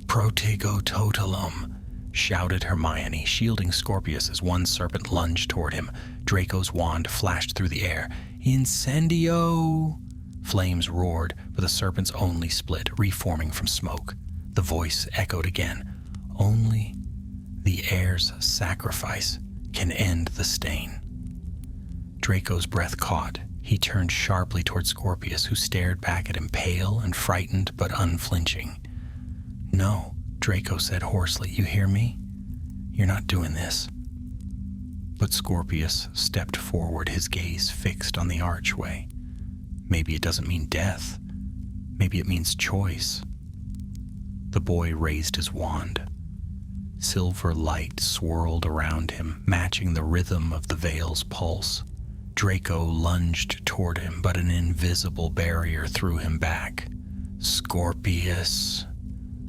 Protego totalum, shouted Hermione, shielding Scorpius as one serpent lunged toward him. Draco's wand flashed through the air. Incendio! Flames roared, but the serpents only split, reforming from smoke. The voice echoed again. Only the heir's sacrifice can end the stain. Draco's breath caught. He turned sharply toward Scorpius, who stared back at him, pale and frightened but unflinching. No, Draco said hoarsely. You hear me? You're not doing this. But Scorpius stepped forward, his gaze fixed on the archway. Maybe it doesn't mean death. Maybe it means choice. The boy raised his wand. Silver light swirled around him, matching the rhythm of the veil's pulse. Draco lunged toward him, but an invisible barrier threw him back. Scorpius!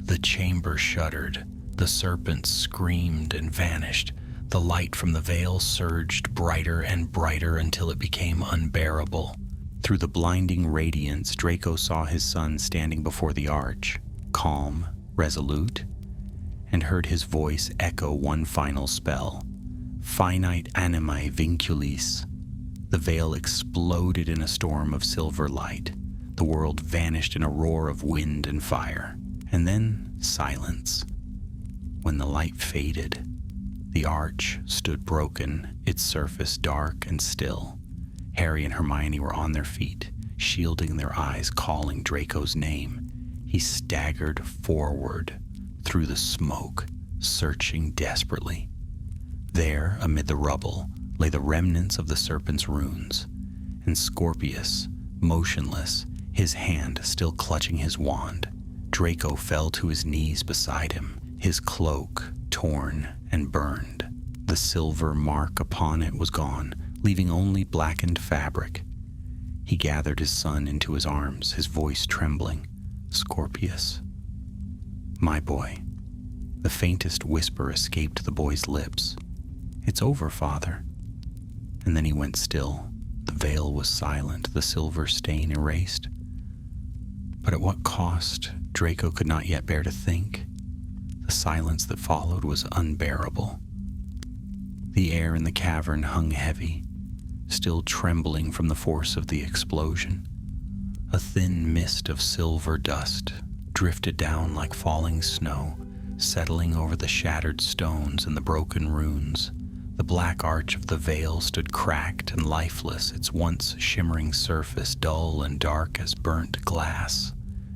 The chamber shuddered. The serpents screamed and vanished. The light from the veil surged brighter and brighter until it became unbearable. Through the blinding radiance, Draco saw his son standing before the arch, calm, resolute, and heard his voice echo one final spell. Finite animae vinculis. The veil exploded in a storm of silver light. The world vanished in a roar of wind and fire. And then silence. When the light faded, the arch stood broken, its surface dark and still. Harry and Hermione were on their feet, shielding their eyes, calling Draco's name. He staggered forward through the smoke, searching desperately. There, amid the rubble, lay the remnants of the serpent's runes, and Scorpius, motionless, his hand still clutching his wand. Draco fell to his knees beside him, his cloak torn and burned. The silver mark upon it was gone, leaving only blackened fabric. He gathered his son into his arms, his voice trembling. Scorpius. My boy. The faintest whisper escaped the boy's lips. It's over, father. And then he went still. The veil was silent, the silver stain erased. But at what cost, Draco could not yet bear to think. The silence that followed was unbearable. The air in the cavern hung heavy, still trembling from the force of the explosion. A thin mist of silver dust drifted down like falling snow, settling over the shattered stones and the broken runes. The black arch of the veil stood cracked and lifeless, its once shimmering surface dull and dark as burnt glass.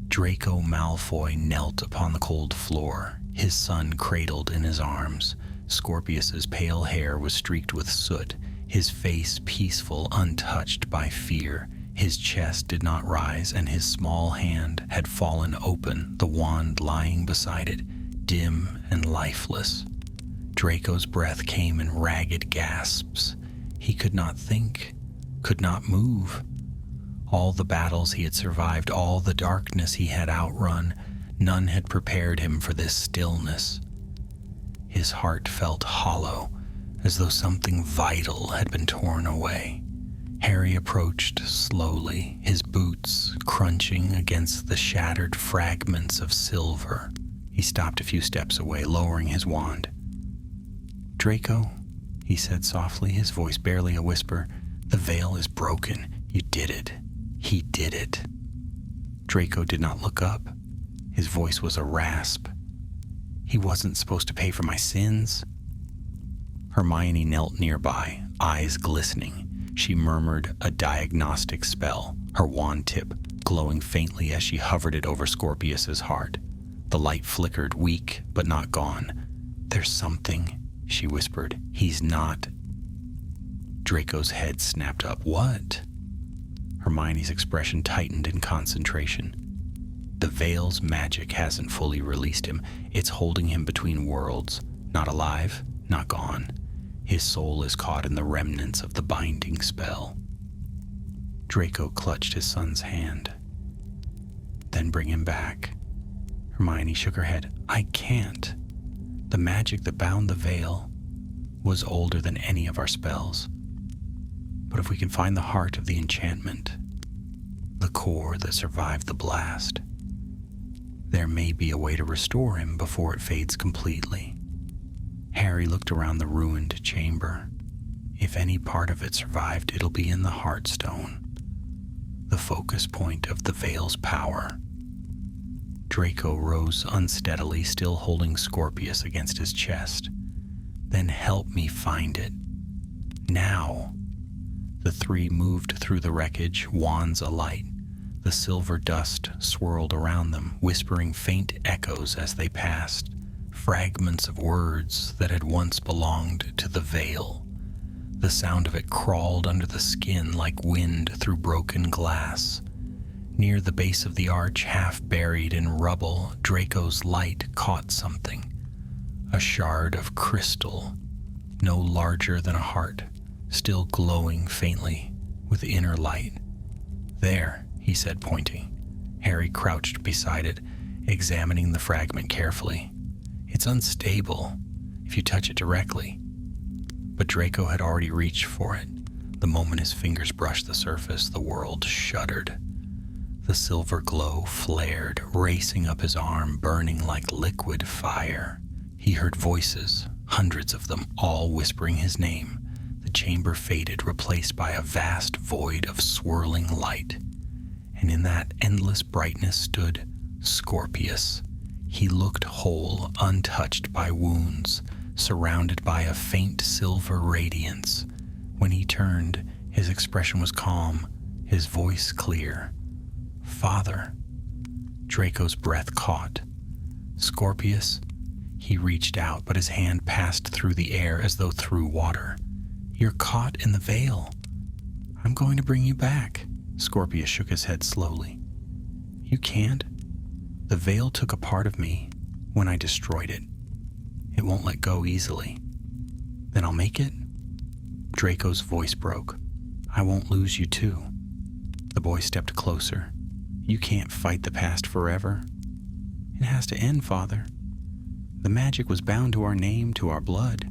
Draco Malfoy knelt upon the cold floor, his son cradled in his arms. Scorpius's pale hair was streaked with soot, his face peaceful, untouched by fear. His chest did not rise, and his small hand had fallen open, the wand lying beside it, dim and lifeless. Draco's breath came in ragged gasps. He could not think, could not move. All the battles he had survived, all the darkness he had outrun, none had prepared him for this stillness. His heart felt hollow, as though something vital had been torn away. Harry approached slowly, his boots crunching against the shattered fragments of silver. He stopped a few steps away, lowering his wand. Draco, he said softly, his voice barely a whisper, the veil is broken. You did it. He did it. Draco did not look up. His voice was a rasp. He wasn't supposed to pay for my sins. Hermione knelt nearby, eyes glistening. She murmured a diagnostic spell, her wand tip glowing faintly as she hovered it over Scorpius's heart. The light flickered, weak but not gone. "There's something," she whispered. "He's not." Draco's head snapped up. "What?" Hermione's expression tightened in concentration. "The veil's magic hasn't fully released him. It's holding him between worlds. Not alive, not gone. His soul is caught in the remnants of the binding spell." Draco clutched his son's hand. "Then bring him back." Hermione shook her head. "I can't. The magic that bound the veil was older than any of our spells. But if we can find the heart of the enchantment, the core that survived the blast, there may be a way to restore him before it fades completely." Harry looked around the ruined chamber. "If any part of it survived, it'll be in the Heartstone, the focus point of the veil's power." Draco rose unsteadily, still holding Scorpius against his chest. "Then help me find it. Now." The three moved through the wreckage, wands alight. The silver dust swirled around them, whispering faint echoes as they passed, fragments of words that had once belonged to the veil. The sound of it crawled under the skin like wind through broken glass. Near the base of the arch, half buried in rubble, Draco's light caught something. A shard of crystal, no larger than a heart, still glowing faintly with inner light. "There," he said, pointing. Harry crouched beside it, examining the fragment carefully. "It's unstable if you touch it directly." But Draco had already reached for it. The moment his fingers brushed the surface, the world shuddered. The silver glow flared, racing up his arm, burning like liquid fire. He heard voices, hundreds of them, all whispering his name. The chamber faded, replaced by a vast void of swirling light. And in that endless brightness stood Scorpius. He looked whole, untouched by wounds, surrounded by a faint silver radiance. When he turned, his expression was calm, his voice clear. "Father." Draco's breath caught. "Scorpius?" He reached out, but his hand passed through the air as though through water. "You're caught in the veil. I'm going to bring you back." Scorpius shook his head slowly. "You can't. The veil took a part of me when I destroyed it. It won't let go easily. Then I'll make it?" Draco's voice broke. "I won't lose you too." The boy stepped closer. "You can't fight the past forever. It has to end, Father. The magic was bound to our name, to our blood.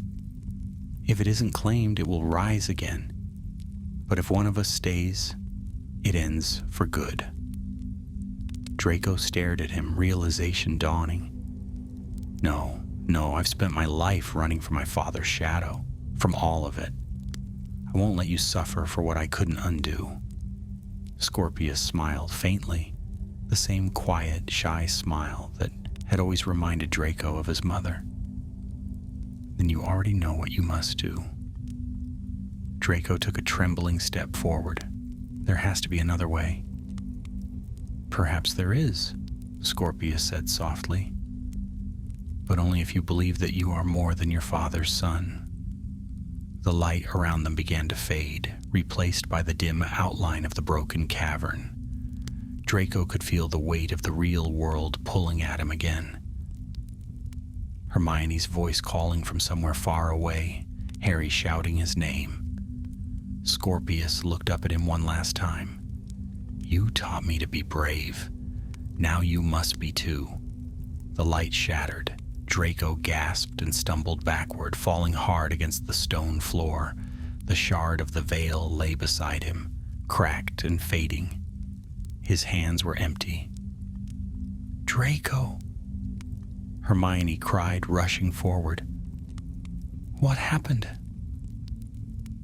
If it isn't claimed, it will rise again. But if one of us stays, it ends for good." Draco stared at him, realization dawning. No, I've spent my life running from my father's shadow, from all of it. I won't let you suffer for what I couldn't undo." Scorpius smiled faintly, the same quiet, shy smile that had always reminded Draco of his mother. "Then you already know what you must do." Draco took a trembling step forward. "There has to be another way." "Perhaps there is," Scorpius said softly. "But only if you believe that you are more than your father's son." The light around them began to fade, replaced by the dim outline of the broken cavern. Draco could feel the weight of the real world pulling at him again. Hermione's voice calling from somewhere far away, Harry shouting his name. Scorpius looked up at him one last time. "You taught me to be brave. Now you must be too." The light shattered. Draco gasped and stumbled backward, falling hard against the stone floor. The shard of the veil lay beside him, cracked and fading. His hands were empty. "Draco!" Hermione cried, rushing forward. "What happened?"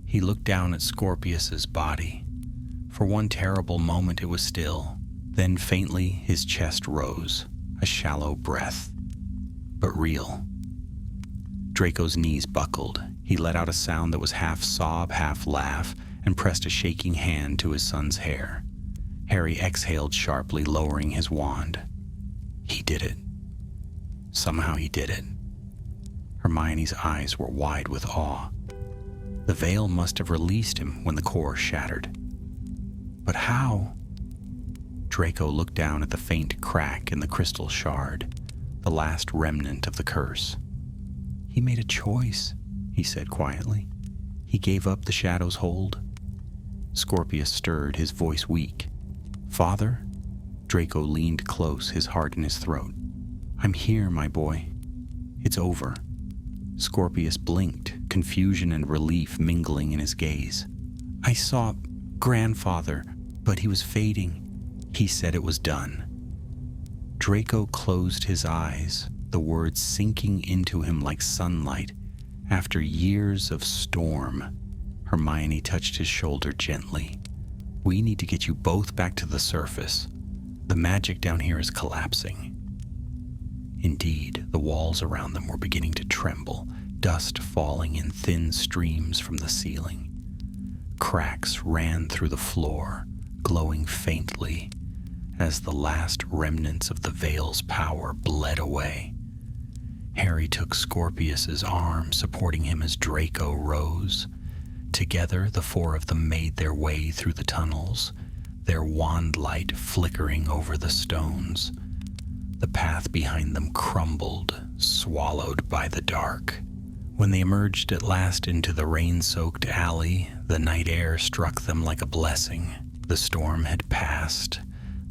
He looked down at Scorpius's body. For one terrible moment it was still. Then faintly his chest rose, a shallow breath, but real. Draco's knees buckled. He let out a sound that was half sob, half laugh, and pressed a shaking hand to his son's hair. Harry exhaled sharply, lowering his wand. He did it. Somehow he did it. Hermione's eyes were wide with awe. The veil must have released him when the core shattered. But how? Draco looked down at the faint crack in the crystal shard, the last remnant of the curse. He made a choice, he said quietly. He gave up the shadow's hold. Scorpius stirred, his voice weak. Father? Draco leaned close, his heart in his throat. I'm here, my boy. It's over. Scorpius blinked, confusion and relief mingling in his gaze. I saw Grandfather, but he was fading. He said it was done. Draco closed his eyes, the words sinking into him like sunlight. After years of storm, Hermione touched his shoulder gently. We need to get you both back to the surface. The magic down here is collapsing. Indeed, the walls around them were beginning to tremble, dust falling in thin streams from the ceiling. Cracks ran through the floor, glowing faintly, as the last remnants of the veil's power bled away. Harry took Scorpius's arm, supporting him as Draco rose. Together, the four of them made their way through the tunnels, their wand light flickering over the stones. The path behind them crumbled, swallowed by the dark. When they emerged at last into the rain-soaked alley, the night air struck them like a blessing. The storm had passed.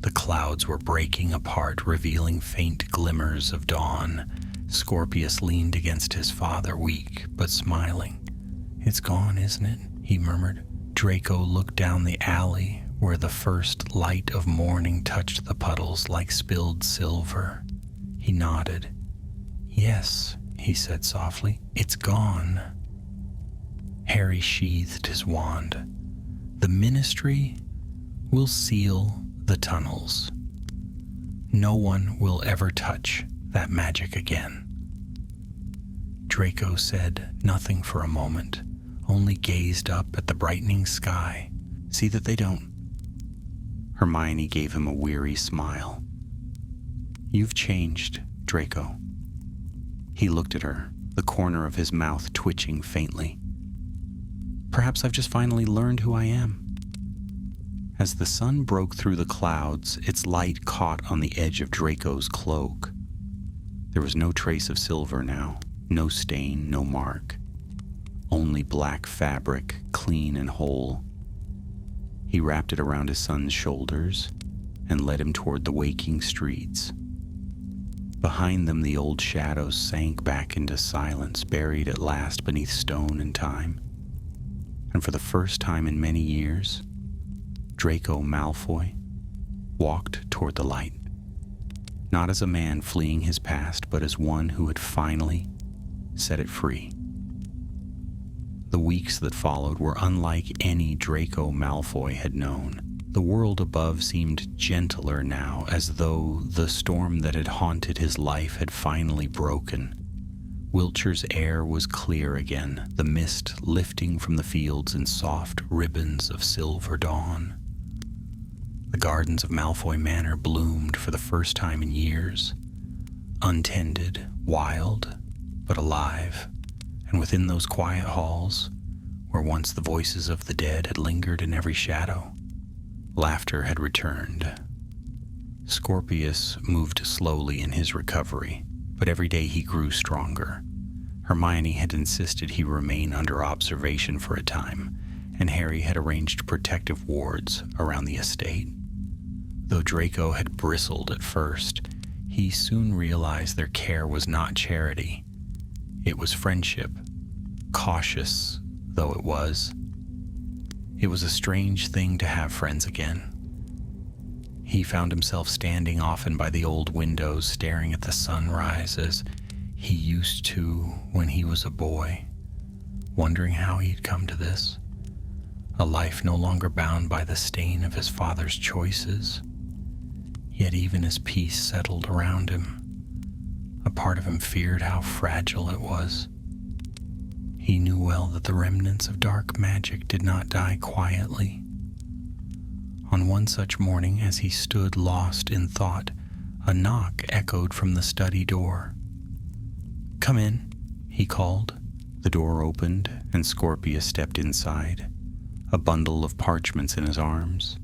The clouds were breaking apart, revealing faint glimmers of dawn. Scorpius leaned against his father, weak but smiling. It's gone, isn't it? He murmured. Draco looked down the alley, where the first light of morning touched the puddles like spilled silver. He nodded. Yes, he said softly, it's gone. Harry sheathed his wand. The Ministry will seal the tunnels. No one will ever touch that magic again. Draco said nothing for a moment, only gazed up at the brightening sky. See that they don't. Hermione gave him a weary smile. You've changed, Draco. He looked at her, the corner of his mouth twitching faintly. Perhaps I've just finally learned who I am. As the sun broke through the clouds, its light caught on the edge of Draco's cloak. There was no trace of silver now, no stain, no mark. Only black fabric, clean and whole. He wrapped it around his son's shoulders and led him toward the waking streets. Behind them, the old shadows sank back into silence, buried at last beneath stone and time. And for the first time in many years, Draco Malfoy walked toward the light, not as a man fleeing his past, but as one who had finally set it free. The weeks that followed were unlike any Draco Malfoy had known. The world above seemed gentler now, as though the storm that had haunted his life had finally broken. Wiltshire's air was clear again, the mist lifting from the fields in soft ribbons of silver dawn. The gardens of Malfoy Manor bloomed for the first time in years, untended, wild, but alive, and within those quiet halls, where once the voices of the dead had lingered in every shadow, laughter had returned. Scorpius moved slowly in his recovery, but every day he grew stronger. Hermione had insisted he remain under observation for a time, and Harry had arranged protective wards around the estate. Though Draco had bristled at first, he soon realized their care was not charity. It was friendship, cautious though it was. It was a strange thing to have friends again. He found himself standing often by the old windows, staring at the sunrise as he used to when he was a boy, wondering how he'd come to this. A life no longer bound by the stain of his father's choices. Yet even as peace settled around him, a part of him feared how fragile it was. He knew well that the remnants of dark magic did not die quietly. On one such morning, as he stood lost in thought, a knock echoed from the study door. "Come in," he called. The door opened, and Scorpius stepped inside, a bundle of parchments in his arms.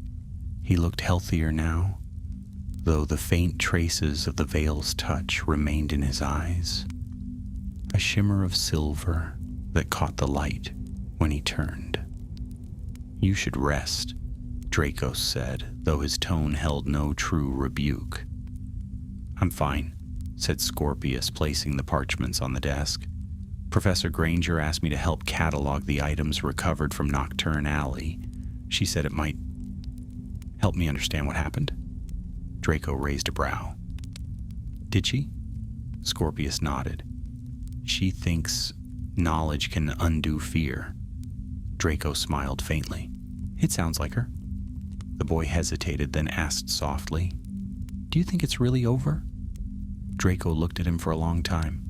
He looked healthier now, though the faint traces of the veil's touch remained in his eyes, a shimmer of silver that caught the light when he turned. "You should rest," Draco said, though his tone held no true rebuke. "I'm fine," said Scorpius, placing the parchments on the desk. "Professor Granger asked me to help catalog the items recovered from Nocturne Alley. She said it might help me understand what happened." Draco raised a brow. "Did she?" Scorpius nodded. "She thinks knowledge can undo fear." Draco smiled faintly. "It sounds like her." The boy hesitated, then asked softly, "Do you think it's really over?" Draco looked at him for a long time.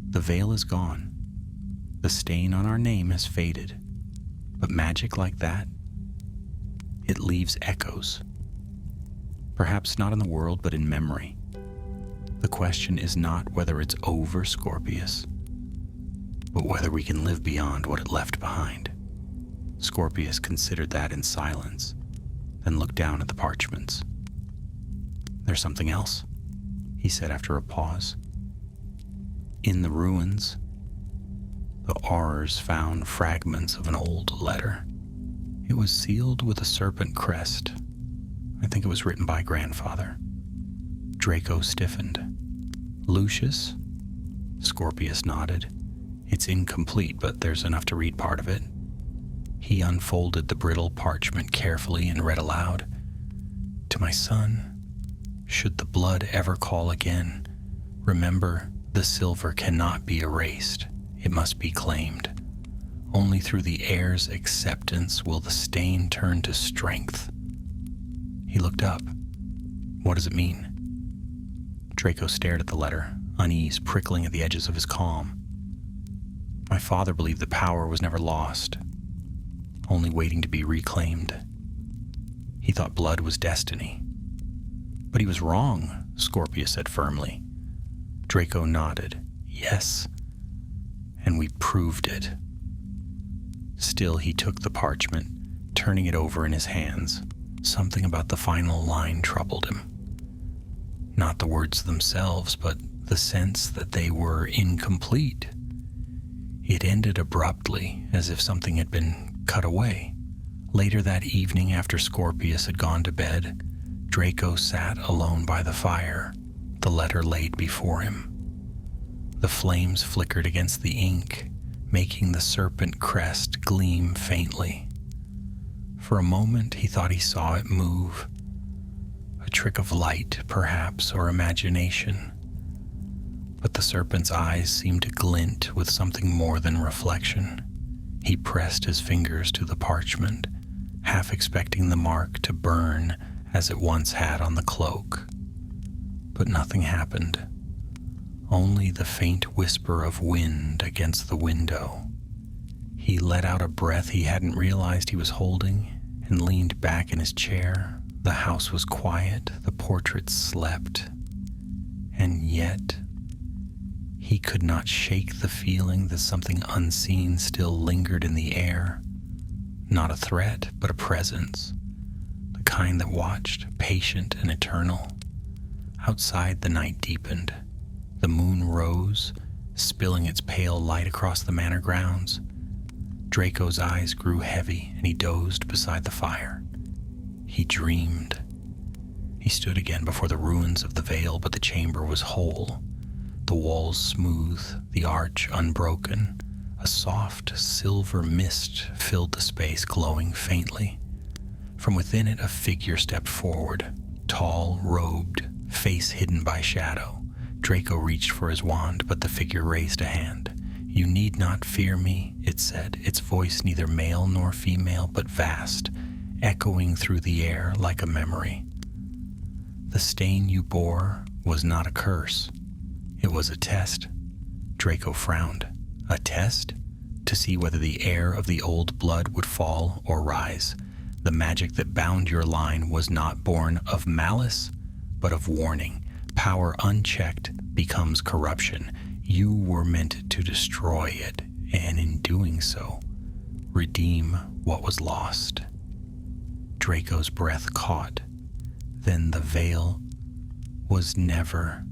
"The veil is gone. The stain on our name has faded. But magic like that, it leaves echoes. Perhaps not in the world, but in memory. The question is not whether it's over, Scorpius, but whether we can live beyond what it left behind." Scorpius considered that in silence, then looked down at the parchments. "There's something else," he said after a pause. "In the ruins, the aurors found fragments of an old letter. It was sealed with a serpent crest. I think it was written by grandfather." Draco stiffened. "Lucius?" Scorpius nodded. "It's incomplete, but there's enough to read part of it." He unfolded the brittle parchment carefully and read aloud. "To my son, should the blood ever call again, remember the silver cannot be erased. It must be claimed. Only through the heir's acceptance will the stain turn to strength." He looked up. "What does it mean?" Draco stared at the letter, unease prickling at the edges of his calm. "My father believed the power was never lost, only waiting to be reclaimed. He thought blood was destiny." "But he was wrong," Scorpius said firmly. Draco nodded. "Yes, and we proved it." Still, he took the parchment, turning it over in his hands. Something about the final line troubled him. Not the words themselves, but the sense that they were incomplete. It ended abruptly, as if something had been cut away. Later that evening, after Scorpius had gone to bed, Draco sat alone by the fire, the letter laid before him. The flames flickered against the ink, making the serpent crest gleam faintly. For a moment he thought he saw it move. A trick of light, perhaps, or imagination. But the serpent's eyes seemed to glint with something more than reflection. He pressed his fingers to the parchment, half expecting the mark to burn as it once had on the cloak. But nothing happened. Only the faint whisper of wind against the window. He let out a breath he hadn't realized he was holding and leaned back in his chair. The house was quiet, the portrait slept. And yet, he could not shake the feeling that something unseen still lingered in the air. Not a threat, but a presence. The kind that watched, patient and eternal. Outside, the night deepened. The moon rose, spilling its pale light across the manor grounds. Draco's eyes grew heavy, and he dozed beside the fire. He dreamed. He stood again before the ruins of the veil, but the chamber was whole. The walls smooth, the arch unbroken. A soft silver mist filled the space, glowing faintly. From within it, a figure stepped forward, tall, robed, face hidden by shadow. Draco reached for his wand, but the figure raised a hand. "You need not fear me," it said, its voice neither male nor female, but vast, echoing through the air like a memory. "The stain you bore was not a curse. It was a test." Draco frowned. "A test? To see whether the heir of the old blood would fall or rise. The magic that bound your line was not born of malice, but of warning. Power unchecked becomes corruption. You were meant to destroy it, and in doing so, redeem what was lost. Draco's breath caught. Then the veil was never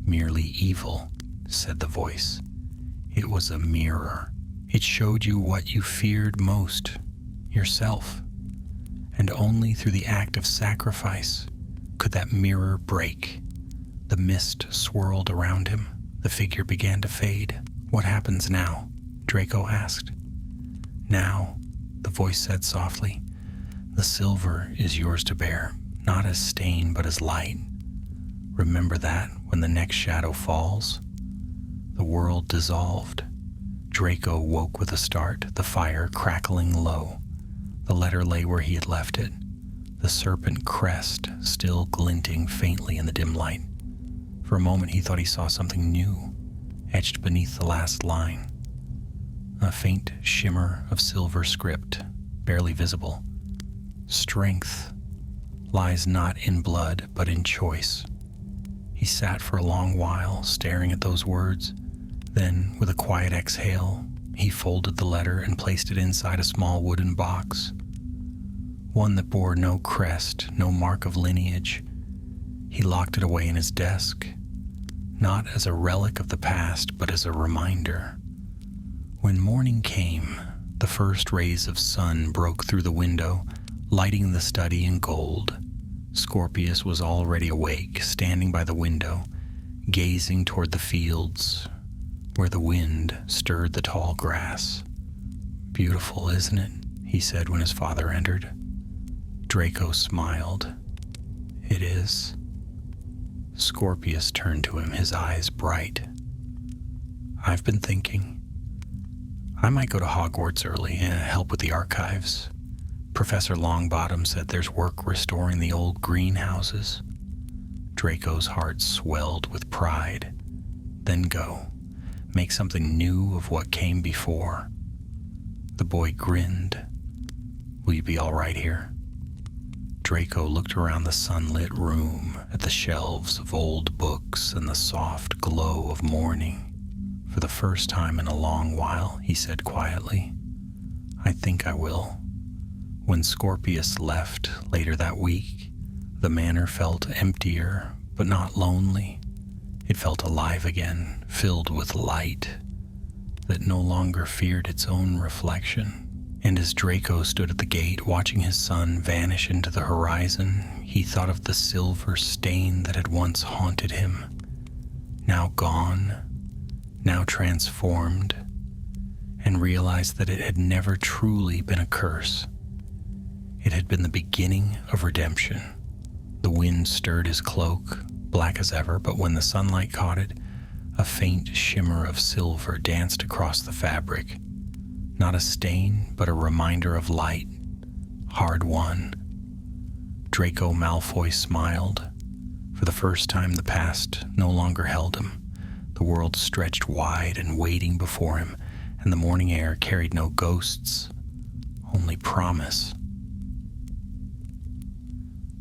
merely evil, said the voice. It was a mirror. It showed you what you feared most, yourself. And only through the act of sacrifice could that mirror break. The mist swirled around him. The figure began to fade. What happens now? Draco asked. Now, the voice said softly, the silver is yours to bear, not as stain but as light. Remember that when the next shadow falls. The world dissolved. Draco woke with a start, the fire crackling low. The letter lay where he had left it, the serpent crest still glinting faintly in the dim light. For a moment he thought he saw something new, etched beneath the last line. A faint shimmer of silver script, barely visible. Strength lies not in blood, but in choice. He sat for a long while, staring at those words. Then, with a quiet exhale, he folded the letter and placed it inside a small wooden box. One that bore no crest, no mark of lineage. He locked it away in his desk, not as a relic of the past, but as a reminder. When morning came, the first rays of sun broke through the window, lighting the study in gold. Scorpius was already awake, standing by the window, gazing toward the fields, where the wind stirred the tall grass. Beautiful, isn't it? He said when his father entered. Draco smiled. It is. Scorpius turned to him, his eyes bright. I've been thinking. I might go to Hogwarts early and help with the archives. Professor Longbottom said there's work restoring the old greenhouses. Draco's heart swelled with pride. Then go. Make something new of what came before. The boy grinned. Will you be all right here? Draco looked around the sunlit room at the shelves of old books and the soft glow of morning. For the first time in a long while, he said quietly, I think I will. When Scorpius left later that week, the manor felt emptier, but not lonely. It felt alive again, filled with light that no longer feared its own reflection. And as Draco stood at the gate, watching his son vanish into the horizon, he thought of the silver stain that had once haunted him, now gone, now transformed, and realized that it had never truly been a curse. It had been the beginning of redemption. The wind stirred his cloak, black as ever, but when the sunlight caught it, a faint shimmer of silver danced across the fabric. Not a stain, but a reminder of light, hard-won. Draco Malfoy smiled. For the first time, the past no longer held him. The world stretched wide and waiting before him, and the morning air carried no ghosts, only promise.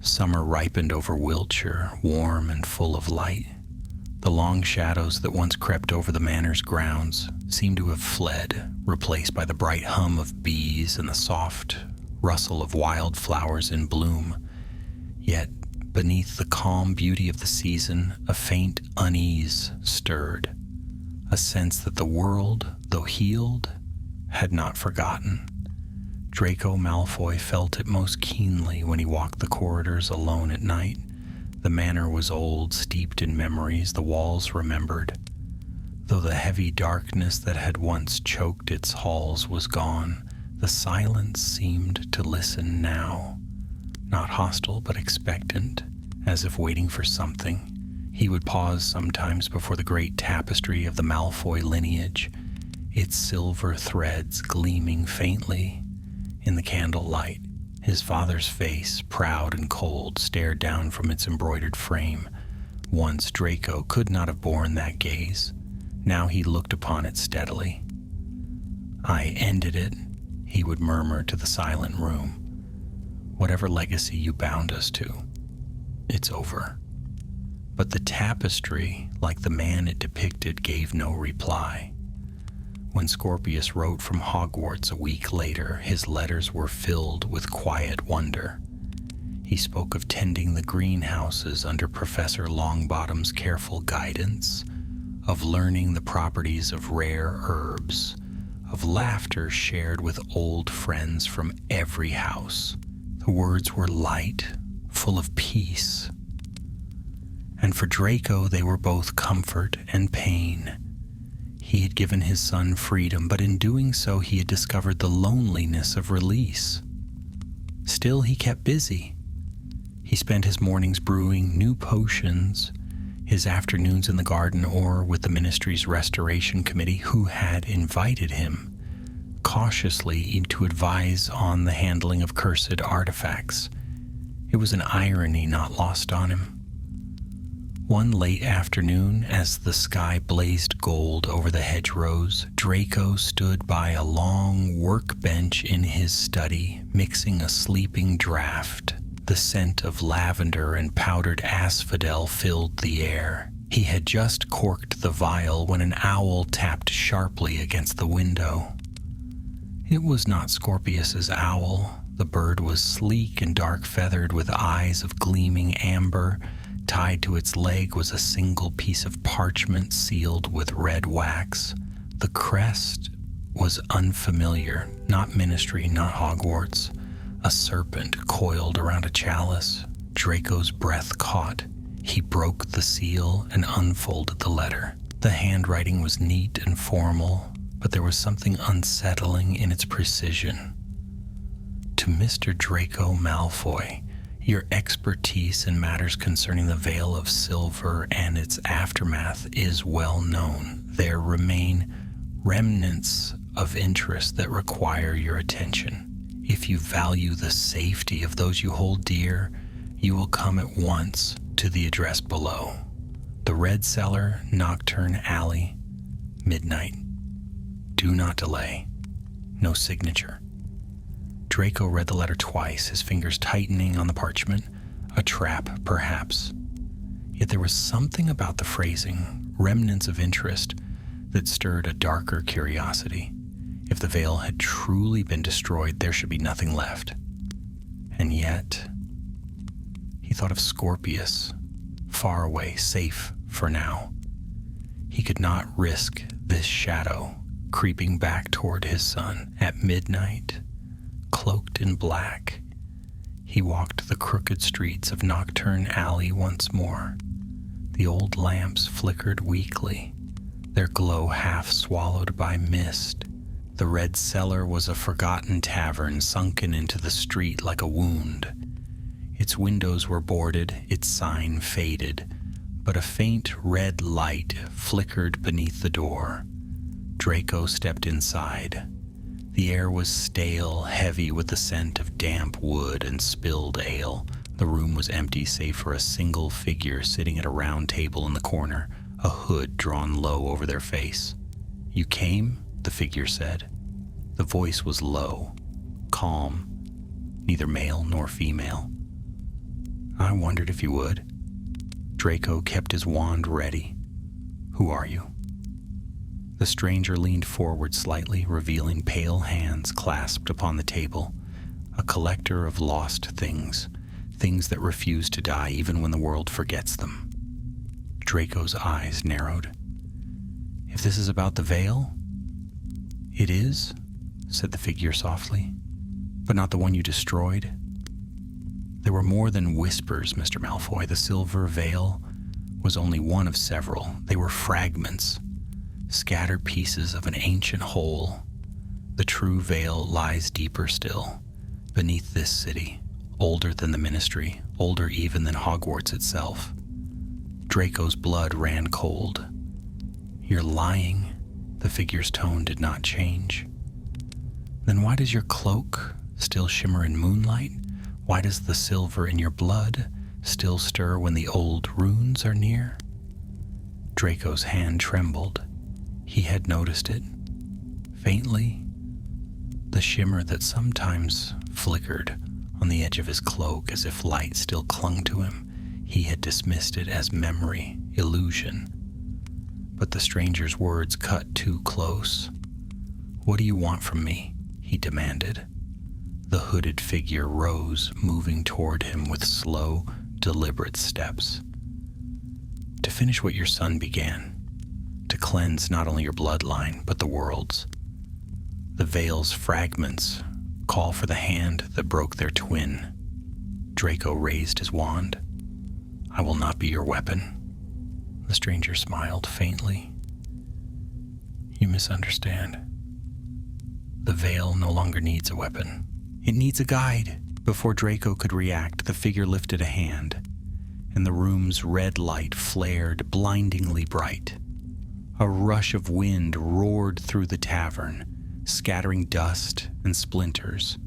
Summer ripened over Wiltshire, warm and full of light. The long shadows that once crept over the manor's grounds seemed to have fled, replaced by the bright hum of bees and the soft rustle of wild flowers in bloom. Yet, beneath the calm beauty of the season, a faint unease stirred, a sense that the world, though healed, had not forgotten. Draco Malfoy felt it most keenly when he walked the corridors alone at night. The manor was old, steeped in memories, the walls remembered. Though the heavy darkness that had once choked its halls was gone, the silence seemed to listen now. Not hostile, but expectant, as if waiting for something. He would pause sometimes before the great tapestry of the Malfoy lineage, its silver threads gleaming faintly in the candlelight. His father's face, proud and cold, stared down from its embroidered frame. Once Draco could not have borne that gaze. Now he looked upon it steadily. I ended it, he would murmur to the silent room. Whatever legacy you bound us to, it's over. But the tapestry, like the man it depicted, gave no reply. When Scorpius wrote from Hogwarts a week later, his letters were filled with quiet wonder. He spoke of tending the greenhouses under Professor Longbottom's careful guidance, of learning the properties of rare herbs, of laughter shared with old friends from every house. The words were light, full of peace. And for Draco, they were both comfort and pain. He had given his son freedom, but in doing so, he had discovered the loneliness of release. Still, he kept busy. He spent his mornings brewing new potions, his afternoons in the garden or with the ministry's restoration committee, who had invited him cautiously to advise on the handling of cursed artifacts. It was an irony not lost on him. One late afternoon, as the sky blazed gold over the hedgerows, Draco stood by a long workbench in his study, mixing a sleeping draught. The scent of lavender and powdered asphodel filled the air. He had just corked the vial when an owl tapped sharply against the window. It was not Scorpius's owl. The bird was sleek and dark-feathered with eyes of gleaming amber. Tied to its leg was a single piece of parchment sealed with red wax. The crest was unfamiliar, not ministry, not Hogwarts. A serpent coiled around a chalice. Draco's breath caught. He broke the seal and unfolded the letter. The handwriting was neat and formal, but there was something unsettling in its precision. To Mr. Draco Malfoy, your expertise in matters concerning the Veil of Silver and its aftermath is well known. There remain remnants of interest that require your attention. If you value the safety of those you hold dear, you will come at once to the address below. The Red Cellar, Nocturne Alley, midnight. Do not delay. No signature. Draco read the letter twice, his fingers tightening on the parchment. A trap, perhaps. Yet there was something about the phrasing, remnants of interest, that stirred a darker curiosity. If the veil had truly been destroyed, there should be nothing left. And yet, he thought of Scorpius, far away, safe for now. He could not risk this shadow creeping back toward his son. At midnight, cloaked in black, he walked the crooked streets of Nocturne Alley once more. The old lamps flickered weakly, their glow half swallowed by mist. The Red Cellar was a forgotten tavern sunken into the street like a wound. Its windows were boarded, its sign faded, but a faint red light flickered beneath the door. Draco stepped inside. The air was stale, heavy with the scent of damp wood and spilled ale. The room was empty save for a single figure sitting at a round table in the corner, a hood drawn low over their face. "You came?" the figure said. The voice was low, calm, neither male nor female. "I wondered if you would." Draco kept his wand ready. "Who are you?" The stranger leaned forward slightly, revealing pale hands clasped upon the table. A collector of lost things, things that refuse to die even when the world forgets them. Draco's eyes narrowed. "If this is about the veil?" "It is," said the figure softly, "but not the one you destroyed." There were more than whispers, Mr. Malfoy. The silver veil was only one of several. They were fragments, scattered pieces of an ancient whole. The true veil lies deeper still, beneath this city, older than the ministry, older even than Hogwarts itself. Draco's blood ran cold. "You're lying." The figure's tone did not change. "Then why does your cloak still shimmer in moonlight? Why does the silver in your blood still stir when the old runes are near?" Draco's hand trembled. He had noticed it. Faintly, the shimmer that sometimes flickered On the edge of his cloak, as if light still clung to him, he had dismissed it as memory, illusion. But the stranger's words cut too close. "What do you want from me?" he demanded. The hooded figure rose, moving toward him with slow, deliberate steps. "To finish what your son began. To cleanse not only your bloodline, but the world's. The veil's fragments call for the hand that broke their twin." Draco raised his wand. "I will not be your weapon." The stranger smiled faintly. "You misunderstand. The veil no longer needs a weapon. It needs a guide." Before Draco could react, the figure lifted a hand, and the room's red light flared blindingly bright. A rush of wind roared through the tavern, scattering dust and splinters.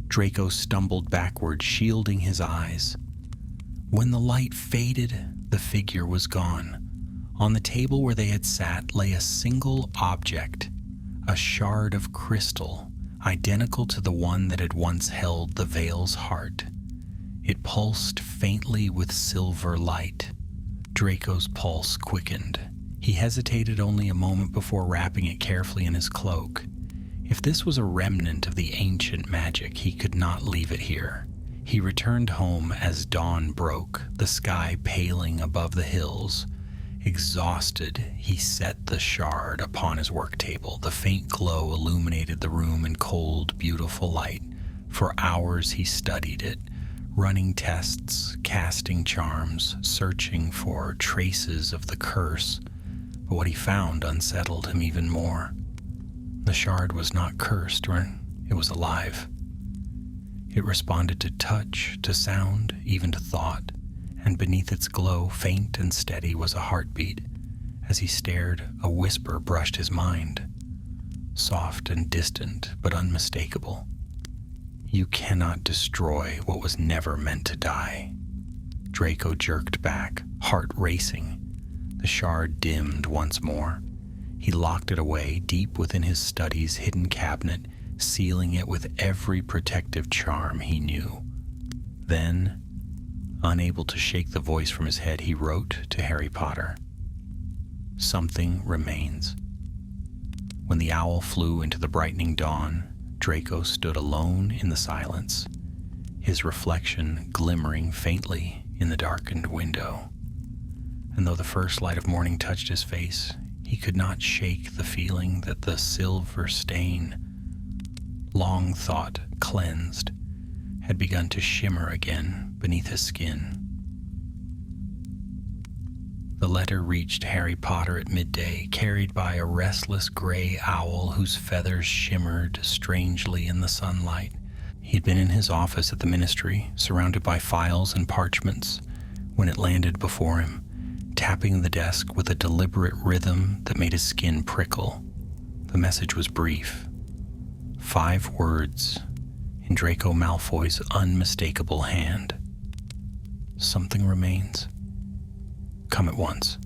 Draco stumbled backward, shielding his eyes. When the light faded, the figure was gone. On the table where they had sat lay a single object, a shard of crystal, identical to the one that had once held the veil's heart. It pulsed faintly with silver light. Draco's pulse quickened. He hesitated only a moment before wrapping it carefully in his cloak. If this was a remnant of the ancient magic, he could not leave it here. He returned home as dawn broke, the sky paling above the hills. Exhausted, he set the shard upon his work table. The faint glow illuminated the room in cold, beautiful light. For hours he studied it, running tests, casting charms, searching for traces of the curse. But what he found unsettled him even more. The shard was not cursed, it was alive. It responded to touch, to sound, even to thought. And beneath its glow, faint and steady, was a heartbeat. As he stared, a whisper brushed his mind. Soft and distant, but unmistakable. "You cannot destroy what was never meant to die." Draco jerked back, heart racing. The shard dimmed once more. He locked it away deep within his study's hidden cabinet, sealing it with every protective charm he knew. Then, unable to shake the voice from his head, he wrote to Harry Potter. "Something remains." When the owl flew into the brightening dawn, Draco stood alone in the silence, his reflection glimmering faintly in the darkened window. And though the first light of morning touched his face, he could not shake the feeling that the silver stain, long thought cleansed, had begun to shimmer again beneath his skin. The letter reached Harry Potter at midday, carried by a restless gray owl whose feathers shimmered strangely in the sunlight. He'd been in his office at the ministry, surrounded by files and parchments, when it landed before him, tapping the desk with a deliberate rhythm that made his skin prickle. The message was brief. 5 words in Draco Malfoy's unmistakable hand. "Something remains. Come at once."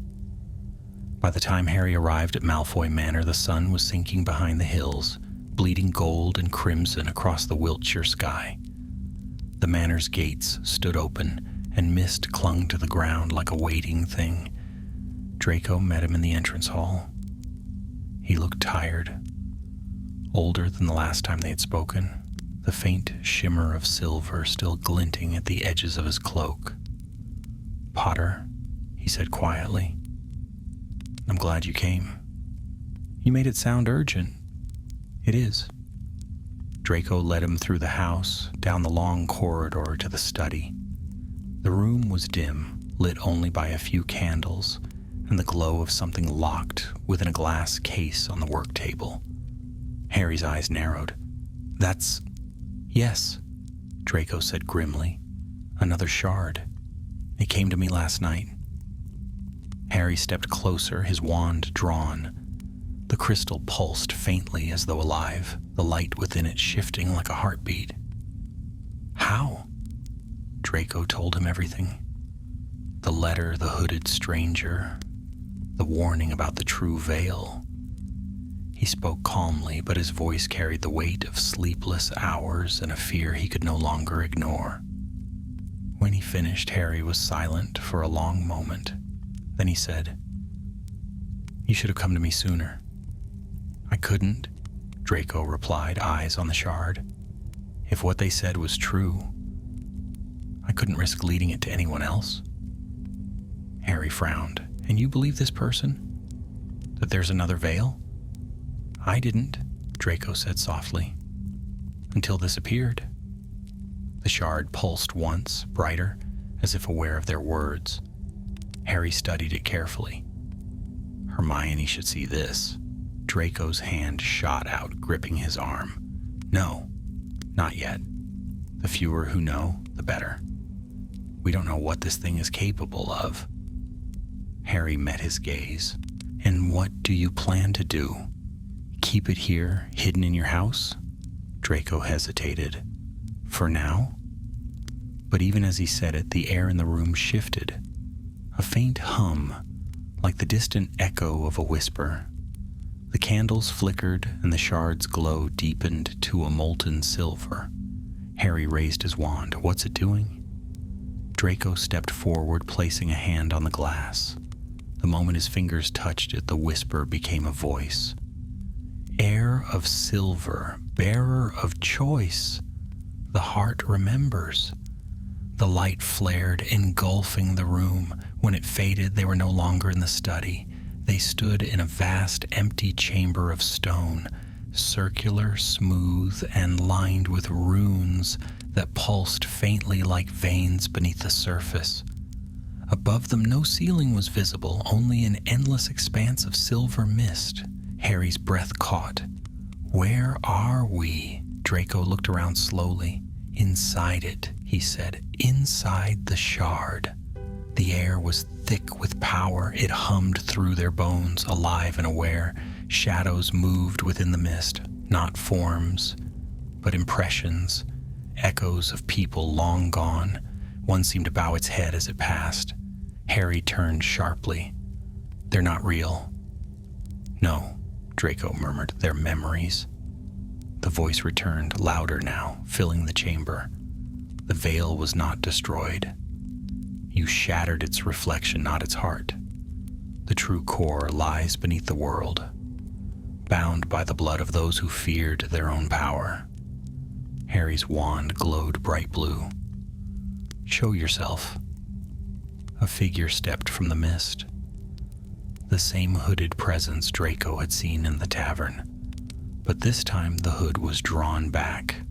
By the time Harry arrived at Malfoy Manor, the sun was sinking behind the hills, bleeding gold and crimson across the Wiltshire sky. The manor's gates stood open, and mist clung to the ground like a waiting thing. Draco met him in the entrance hall. He looked tired, older than the last time they had spoken, the faint shimmer of silver still glinting at the edges of his cloak. "Potter," he said quietly, "I'm glad you came. You made it sound urgent." "It is." Draco led him through the house, down the long corridor to the study. The room was dim, lit only by a few candles, and the glow of something locked within a glass case on the work table. Harry's eyes narrowed. "That's..." "Yes," Draco said grimly. "Another shard. It came to me last night." Harry stepped closer, his wand drawn. The crystal pulsed faintly as though alive, the light within it shifting like a heartbeat. "How?" Draco told him everything. The letter, the hooded stranger, the warning about the true veil. He spoke calmly, but his voice carried the weight of sleepless hours and a fear he could no longer ignore. When he finished, Harry was silent for a long moment. Then he said, "You should have come to me sooner." "I couldn't," Draco replied, eyes on the shard. "If what they said was true, I couldn't risk leading it to anyone else." Harry frowned. "And you believe this person? That there's another veil?" "I didn't," Draco said softly, "until this appeared." The shard pulsed once, brighter, as if aware of their words. Harry studied it carefully. Hermione should see this. Draco's hand shot out, gripping his arm. "No, not yet. The fewer who know, the better. We don't know what this thing is capable of." Harry met his gaze. "And what do you plan to do? Keep it here, hidden in your house?" Draco hesitated. "For now?" But even as he said it, the air in the room shifted. A faint hum, like the distant echo of a whisper. The candles flickered and the shard's glow deepened to a molten silver. Harry raised his wand. "What's it doing?" Draco stepped forward, placing a hand on the glass. The moment his fingers touched it, the whisper became a voice. "Heir of silver, bearer of choice, the heart remembers." The light flared, engulfing the room. When it faded, they were no longer in the study. They stood in a vast, empty chamber of stone, circular, smooth, and lined with runes that pulsed faintly like veins beneath the surface. Above them, no ceiling was visible, only an endless expanse of silver mist. Harry's breath caught. "Where are we?" Draco looked around slowly. "Inside it," he said. "Inside the shard." The air was thick with power. It hummed through their bones, alive and aware. Shadows moved within the mist, not forms, but impressions, echoes of people long gone. One seemed to bow its head as it passed. Harry turned sharply. "They're not real." "No," Draco murmured. "They're memories." The voice returned, louder now, filling the chamber. "The veil was not destroyed. You shattered its reflection, not its heart. The true core lies beneath the world, bound by the blood of those who feared their own power." Harry's wand glowed bright blue. "Show yourself." A figure stepped from the mist. The same hooded presence Draco had seen in the tavern, but this time the hood was drawn back.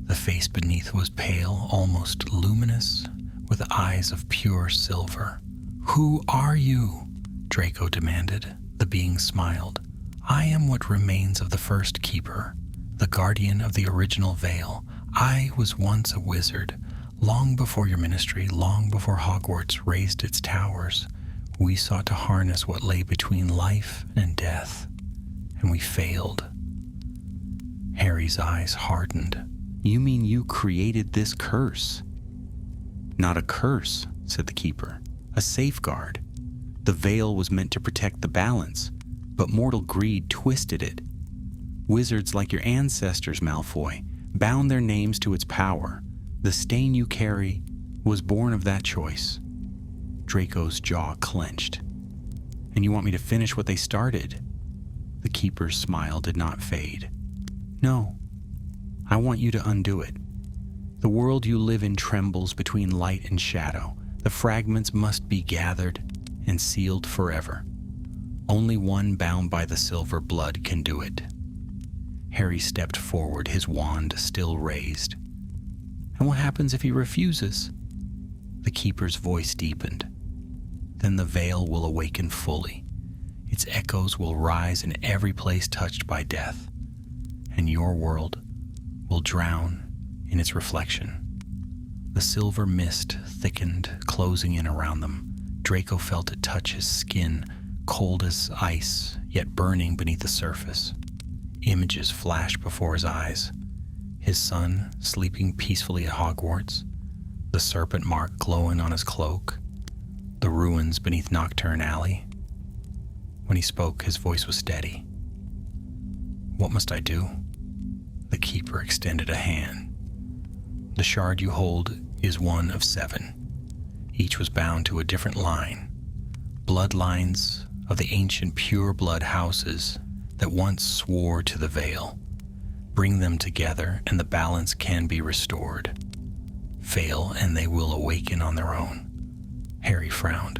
The face beneath was pale, almost luminous, with eyes of pure silver. "Who are you?" Draco demanded. The being smiled. "I am what remains of the first keeper, the guardian of the original veil. I was once a wizard, long before your ministry, long before Hogwarts raised its towers. We sought to harness what lay between life and death, and we failed." Harry's eyes hardened. "You mean you created this curse?" "Not a curse," said the keeper. "A safeguard. The veil was meant to protect the balance, but mortal greed twisted it. Wizards like your ancestors, Malfoy, bound their names to its power. The stain you carry was born of that choice." Draco's jaw clenched. "And you want me to finish what they started?" The keeper's smile did not fade. "No, I want you to undo it. The world you live in trembles between light and shadow. The fragments must be gathered and sealed forever. Only one bound by the silver blood can do it." Harry stepped forward, his wand still raised. "And what happens if he refuses?" The keeper's voice deepened. "Then the veil will awaken fully. Its echoes will rise in every place touched by death, and your world will drown in its reflection." The silver mist thickened, closing in around them. Draco felt it touch his skin, cold as ice, yet burning beneath the surface. Images flashed before his eyes. His son sleeping peacefully at Hogwarts, the serpent mark glowing on his cloak, the ruins beneath Nocturne Alley. When he spoke, his voice was steady. What must I do?" The keeper extended a hand. "The shard you hold is one of 7. Each was bound to a different line. Bloodlines of the ancient pure blood houses that once swore to the veil. Bring them together and the balance can be restored. Fail and they will awaken on their own." Harry frowned.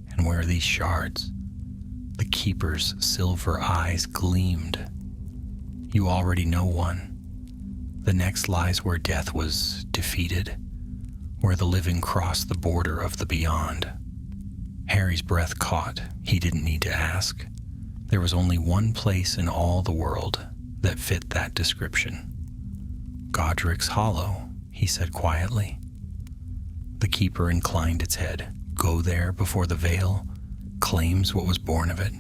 "And where are these shards?" The keeper's silver eyes gleamed. "You already know one. The next lies where death was defeated, where the living cross the border of the beyond." Harry's breath caught. He didn't need to ask. There was only one place in all the world that fit that description. "Godric's Hollow," he said quietly. The keeper inclined its head. "Go there before the veil claims what was born of it."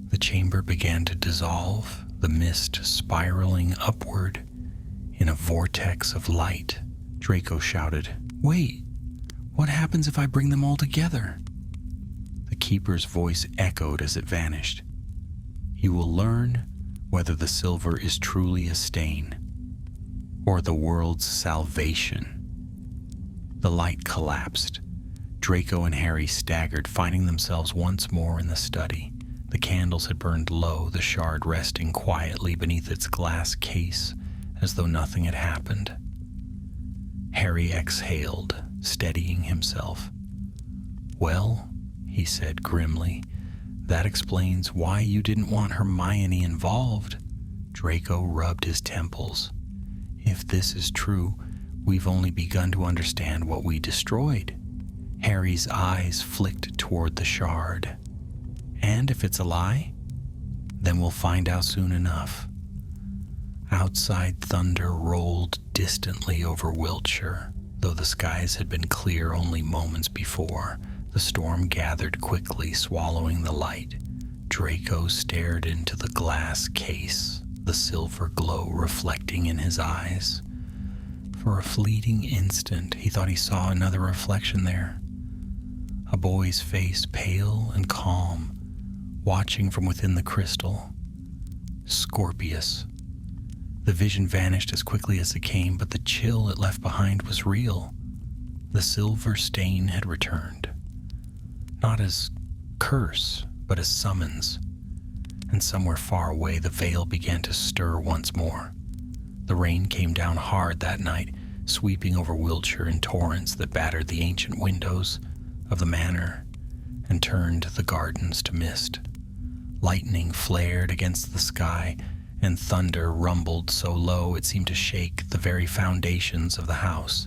The chamber began to dissolve, the mist spiraling upward in a vortex of light. Draco shouted, "Wait, what happens if I bring them all together?" The keeper's voice echoed as it vanished. "You will learn whether the silver is truly a stain or the world's salvation." The light collapsed. Draco and Harry staggered, finding themselves once more in the study. The candles had burned low, the shard resting quietly beneath its glass case as though nothing had happened. Harry exhaled, steadying himself. "Well," he said grimly, "that explains why you didn't want Hermione involved." Draco rubbed his temples. "If this is true, we've only begun to understand what we destroyed." Harry's eyes flicked toward the shard. "And if it's a lie, then we'll find out soon enough." Outside, thunder rolled distantly over Wiltshire. Though the skies had been clear only moments before, the storm gathered quickly, swallowing the light. Draco stared into the glass case, the silver glow reflecting in his eyes. For a fleeting instant, he thought he saw another reflection there. A boy's face, pale and calm, watching from within the crystal. Scorpius. The vision vanished as quickly as it came, but the chill it left behind was real. The silver stain had returned. Not as curse, but as summons. And somewhere far away, the veil began to stir once more. The rain came down hard that night, sweeping over Wiltshire in torrents that battered the ancient windows of the manor and turned the gardens to mist. Lightning flared against the sky, and thunder rumbled so low it seemed to shake the very foundations of the house.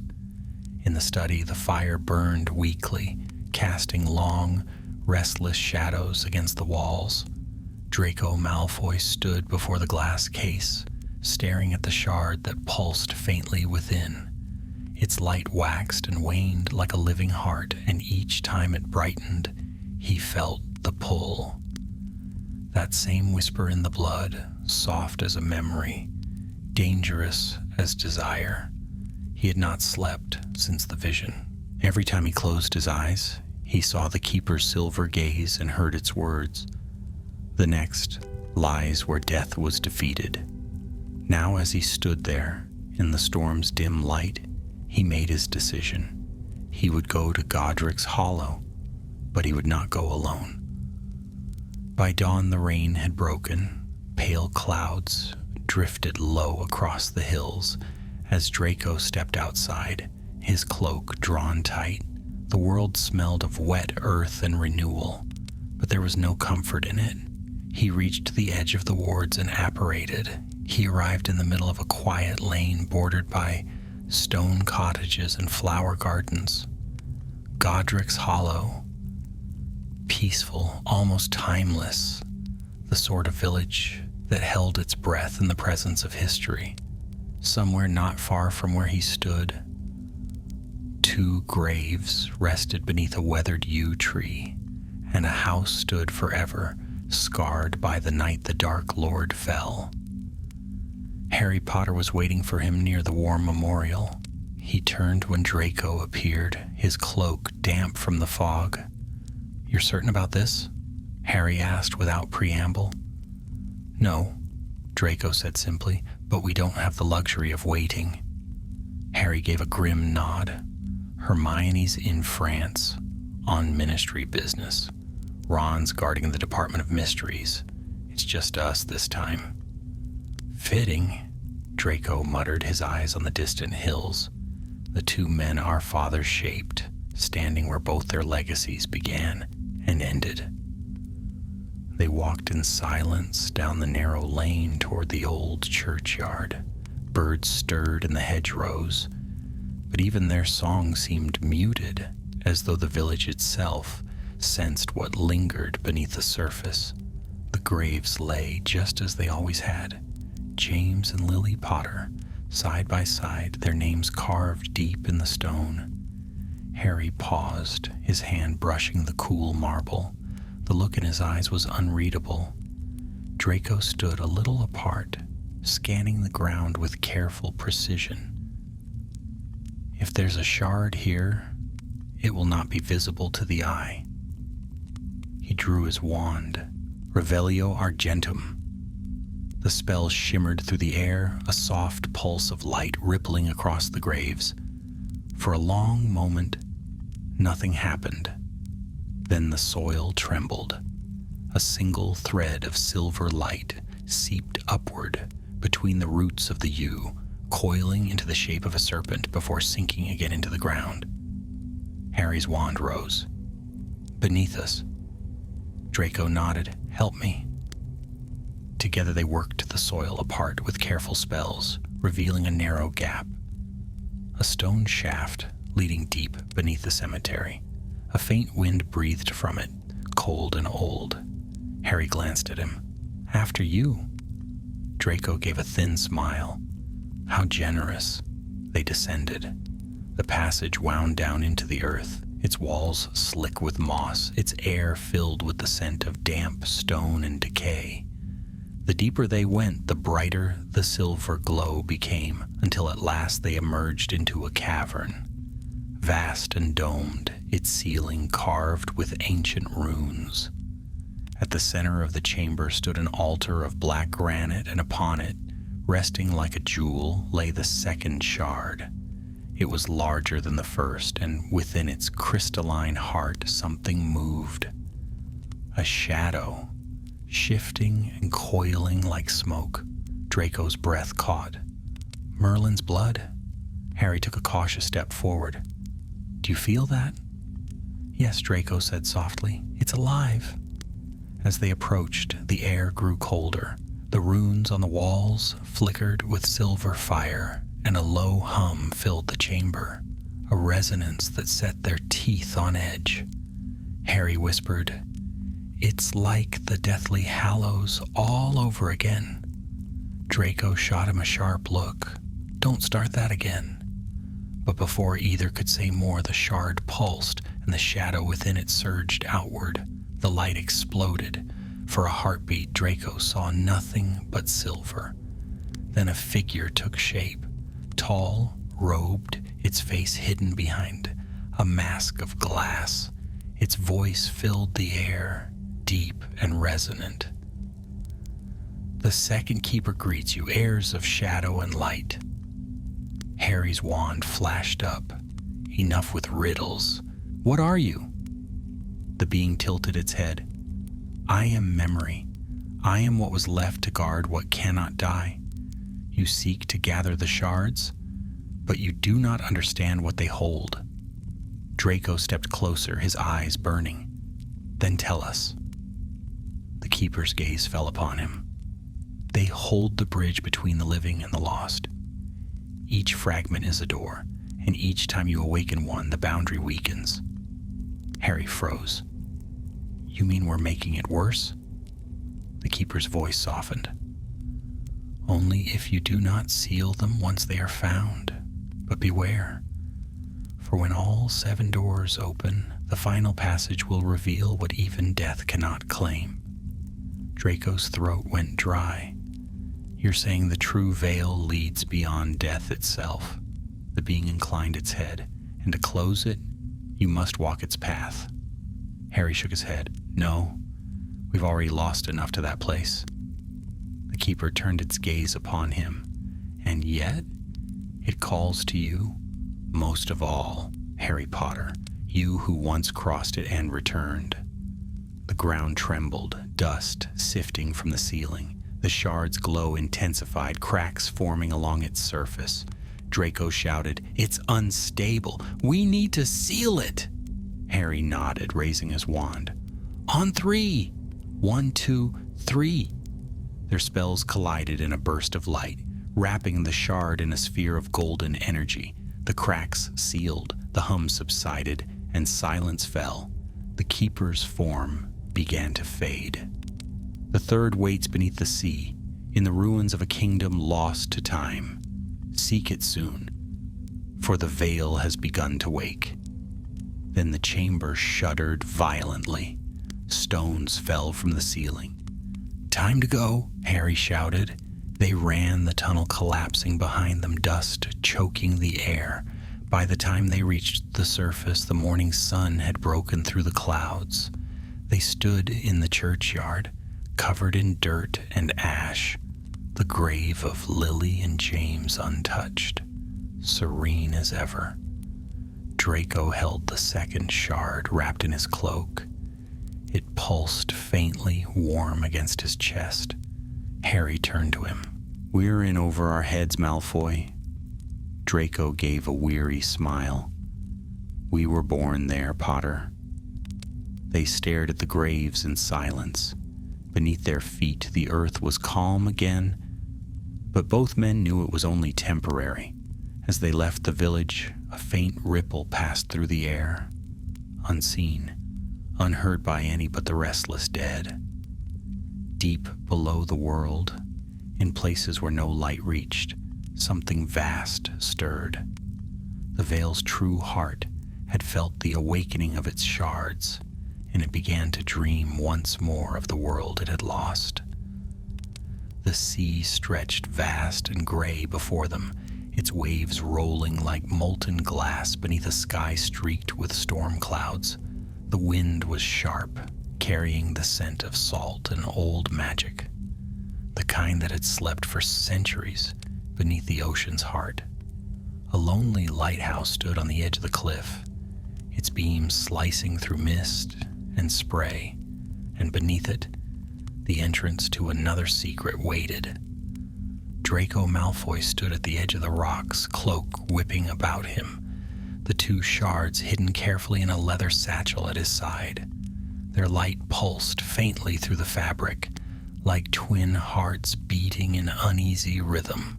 In the study, the fire burned weakly, casting long, restless shadows against the walls. Draco Malfoy stood before the glass case, staring at the shard that pulsed faintly within. Its light waxed and waned like a living heart, and each time it brightened, he felt the pull. That same whisper in the blood, soft as a memory, dangerous as desire. He had not slept since the vision. Every time he closed his eyes, he saw the keeper's silver gaze and heard its words. The next lies where death was defeated. Now, as he stood there in the storm's dim light, he made his decision. He would go to Godric's Hollow, but he would not go alone. By dawn, the rain had broken. Pale clouds drifted low across the hills as Draco stepped outside, his cloak drawn tight. The world smelled of wet earth and renewal, but there was no comfort in it. He reached the edge of the wards and apparated. He arrived in the middle of a quiet lane bordered by stone cottages and flower gardens. Godric's Hollow. Peaceful, almost timeless, the sort of village that held its breath in the presence of history. Somewhere not far from where he stood, 2 graves rested beneath a weathered yew tree, and a house stood forever, scarred by the night the Dark Lord fell. Harry Potter was waiting for him near the war memorial. He turned when Draco appeared, his cloak damp from the fog. "You're certain about this?" Harry asked without preamble. "No, Draco said simply, "but we don't have the luxury of waiting." Harry gave a grim nod. Hermione's in France, on ministry business. Ron's guarding the Department of Mysteries. It's just us this time. Fitting, Draco muttered, his eyes on the distant hills. The two men our father shaped, standing where both their legacies began and ended. They walked in silence down the narrow lane toward the old churchyard. Birds stirred in the hedgerows, but even their song seemed muted, as though the village itself sensed what lingered beneath the surface. The graves lay just as they always had. James and Lily Potter, side by side, their names carved deep in the stone. Harry paused, his hand brushing the cool marble. The look in his eyes was unreadable. Draco stood a little apart, scanning the ground with careful precision. If there's a shard here, it will not be visible to the eye. He drew his wand, Revelio Argentum. The spell shimmered through the air, a soft pulse of light rippling across the graves. For a long moment, nothing happened. Then the soil trembled. A single thread of silver light seeped upward between the roots of the yew, coiling into the shape of a serpent before sinking again into the ground. Harry's wand rose. Beneath us. Draco nodded. "Help me." Together they worked the soil apart with careful spells, revealing a narrow gap. A stone shaft leading deep beneath the cemetery. A faint wind breathed from it, cold and old. Harry glanced at him. "After you." Draco gave a thin smile. How generous. They descended. The passage wound down into the earth, its walls slick with moss, its air filled with the scent of damp stone and decay. The deeper they went, the brighter the silver glow became, until at last they emerged into a cavern. Vast and domed, its ceiling carved with ancient runes. At the center of the chamber stood an altar of black granite, and upon it, resting like a jewel, lay the second shard. It was larger than the first, and within its crystalline heart something moved. A shadow, shifting and coiling like smoke. Draco's breath caught. Merlin's blood? Harry took a cautious step forward. "Do you feel that?" "Yes," Draco said softly. "It's alive." As they approached, the air grew colder. The runes on the walls flickered with silver fire, and a low hum filled the chamber, a resonance that set their teeth on edge. Harry whispered, "It's like the Deathly Hallows all over again." Draco shot him a sharp look. "Don't start that again." But before either could say more, the shard pulsed, and the shadow within it surged outward. The light exploded. For a heartbeat, Draco saw nothing but silver. Then a figure took shape, tall, robed, its face hidden behind a mask of glass. Its voice filled the air, deep and resonant. "The second keeper greets you, heirs of shadow and light." Harry's wand flashed up. "Enough with riddles. What are you?" The being tilted its head. "I am memory. I am what was left to guard what cannot die. You seek to gather the shards, but you do not understand what they hold." Draco stepped closer, his eyes burning. "Then tell us." The keeper's gaze fell upon him. "They hold the bridge between the living and the lost. Each fragment is a door, and each time you awaken one, the boundary weakens." Harry froze. "You mean we're making it worse?" The keeper's voice softened. "Only if you do not seal them once they are found. But beware, for when all 7 doors open, the final passage will reveal what even death cannot claim." Draco's throat went dry. "You're saying the true veil leads beyond death itself." The being inclined its head, "and to close it, you must walk its path." Harry shook his head. "No, we've already lost enough to that place." The keeper turned its gaze upon him. And yet, it calls to you, most of all, Harry Potter, you who once crossed it and returned. The ground trembled, dust sifting from the ceiling. The shard's glow intensified, cracks forming along its surface. Draco shouted, "It's unstable. We need to seal it." Harry nodded, raising his wand. "On 3! 1, 2, 3. Their spells collided in a burst of light, wrapping the shard in a sphere of golden energy. The cracks sealed, the hum subsided, and silence fell. The keeper's form began to fade. The third waits beneath the sea, in the ruins of a kingdom lost to time. Seek it soon, for the veil has begun to wake. Then the chamber shuddered violently. Stones fell from the ceiling. "Time to go," Harry shouted. They ran, the tunnel collapsing behind them, dust choking the air. By the time they reached the surface, the morning sun had broken through the clouds. They stood in the churchyard, covered in dirt and ash, the grave of Lily and James untouched, serene as ever. Draco held the second shard wrapped in his cloak. It pulsed faintly, warm against his chest. Harry turned to him. "We're in over our heads, Malfoy." Draco gave a weary smile. "We were born there, Potter." They stared at the graves in silence. Beneath their feet, the earth was calm again, but both men knew it was only temporary. As they left the village, a faint ripple passed through the air, unseen, unheard by any but the restless dead. Deep below the world, in places where no light reached, something vast stirred. The veil's true heart had felt the awakening of its shards, and it began to dream once more of the world it had lost. The sea stretched vast and gray before them, its waves rolling like molten glass beneath a sky streaked with storm clouds. The wind was sharp, carrying the scent of salt and old magic, the kind that had slept for centuries beneath the ocean's heart. A lonely lighthouse stood on the edge of the cliff, its beams slicing through mist and spray, and beneath it, the entrance to another secret waited. Draco Malfoy stood at the edge of the rocks, cloak whipping about him, the two shards hidden carefully in a leather satchel at his side. Their light pulsed faintly through the fabric, like twin hearts beating in uneasy rhythm.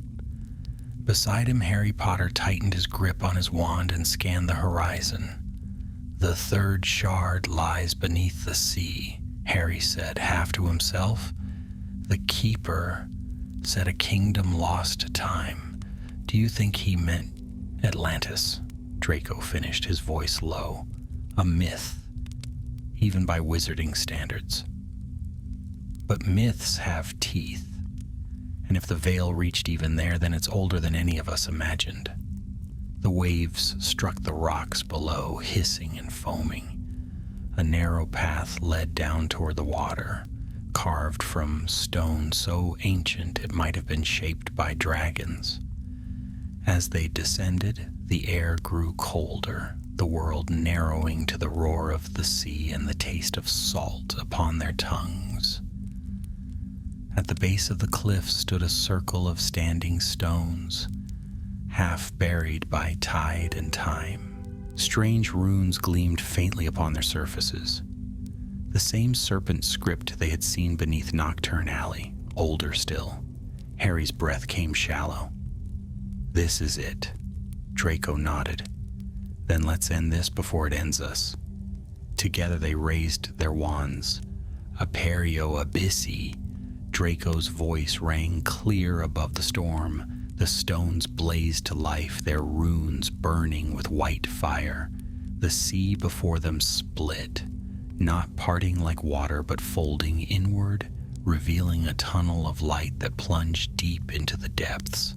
Beside him, Harry Potter tightened his grip on his wand and scanned the horizon. "The third shard lies beneath the sea," Harry said, half to himself. "The keeper said a kingdom lost to time. Do you think he meant Atlantis?" Draco finished, his voice low. "A myth, even by wizarding standards. But myths have teeth, and if the veil reached even there, then it's older than any of us imagined." The waves struck the rocks below, hissing and foaming. A narrow path led down toward the water, carved from stone so ancient it might have been shaped by dragons. As they descended, the air grew colder, the world narrowing to the roar of the sea and the taste of salt upon their tongues. At the base of the cliff stood a circle of standing stones, half buried by tide and time. Strange runes gleamed faintly upon their surfaces. The same serpent script they had seen beneath Nocturne Alley, older still. Harry's breath came shallow. "This is it." Draco nodded. "Then let's end this before it ends us." Together they raised their wands. "Aperio abyssi." Draco's voice rang clear above the storm. The stones blazed to life, their runes burning with white fire. The sea before them split, not parting like water, but folding inward, revealing a tunnel of light that plunged deep into the depths.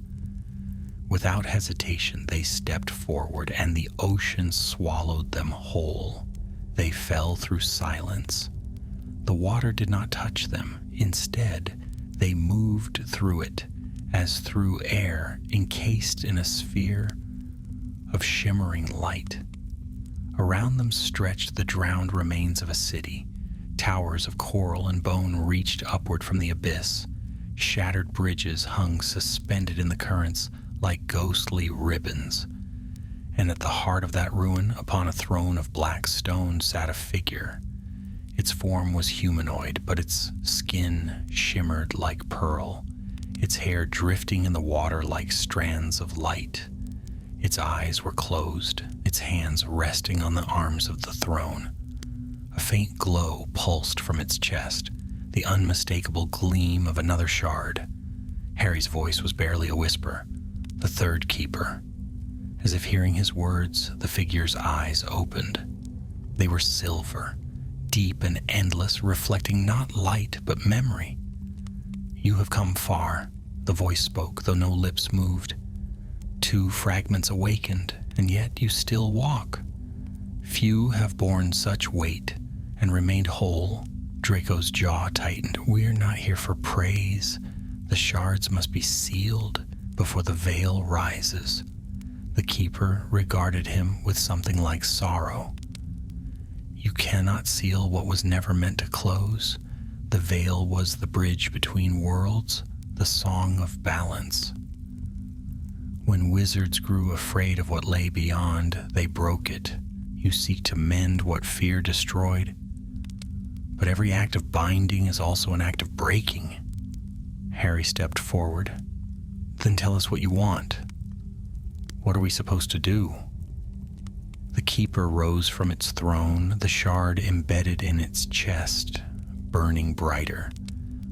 Without hesitation, they stepped forward, and the ocean swallowed them whole. They fell through silence. The water did not touch them. Instead, They moved through it as through air encased in a sphere of shimmering light. Around them stretched the drowned remains of a city. Towers of coral and bone reached upward from the abyss. Shattered bridges hung suspended in the currents like ghostly ribbons. And at the heart of that ruin, upon a throne of black stone, sat a figure. Its form was humanoid, but its skin shimmered like pearl, its hair drifting in the water like strands of light. Its eyes were closed, its hands resting on the arms of the throne. A faint glow pulsed from its chest, the unmistakable gleam of another shard. Harry's voice was barely a whisper. The third keeper. As if hearing his words, the figure's eyes opened. They were silver, deep and endless, reflecting not light but memory. "You have come far," the voice spoke, though no lips moved. "Two fragments awakened, and yet you still walk. Few have borne such weight and remained whole." Draco's jaw tightened. "We're not here for praise. The shards must be sealed before the veil rises." The keeper regarded him with something like sorrow. "You cannot seal what was never meant to close. The veil was the bridge between worlds, the song of balance. When wizards grew afraid of what lay beyond, they broke it. You seek to mend what fear destroyed. But every act of binding is also an act of breaking." Harry stepped forward. "Then tell us what you want. What are we supposed to do?" The keeper rose from its throne, the shard embedded in its chest, burning brighter.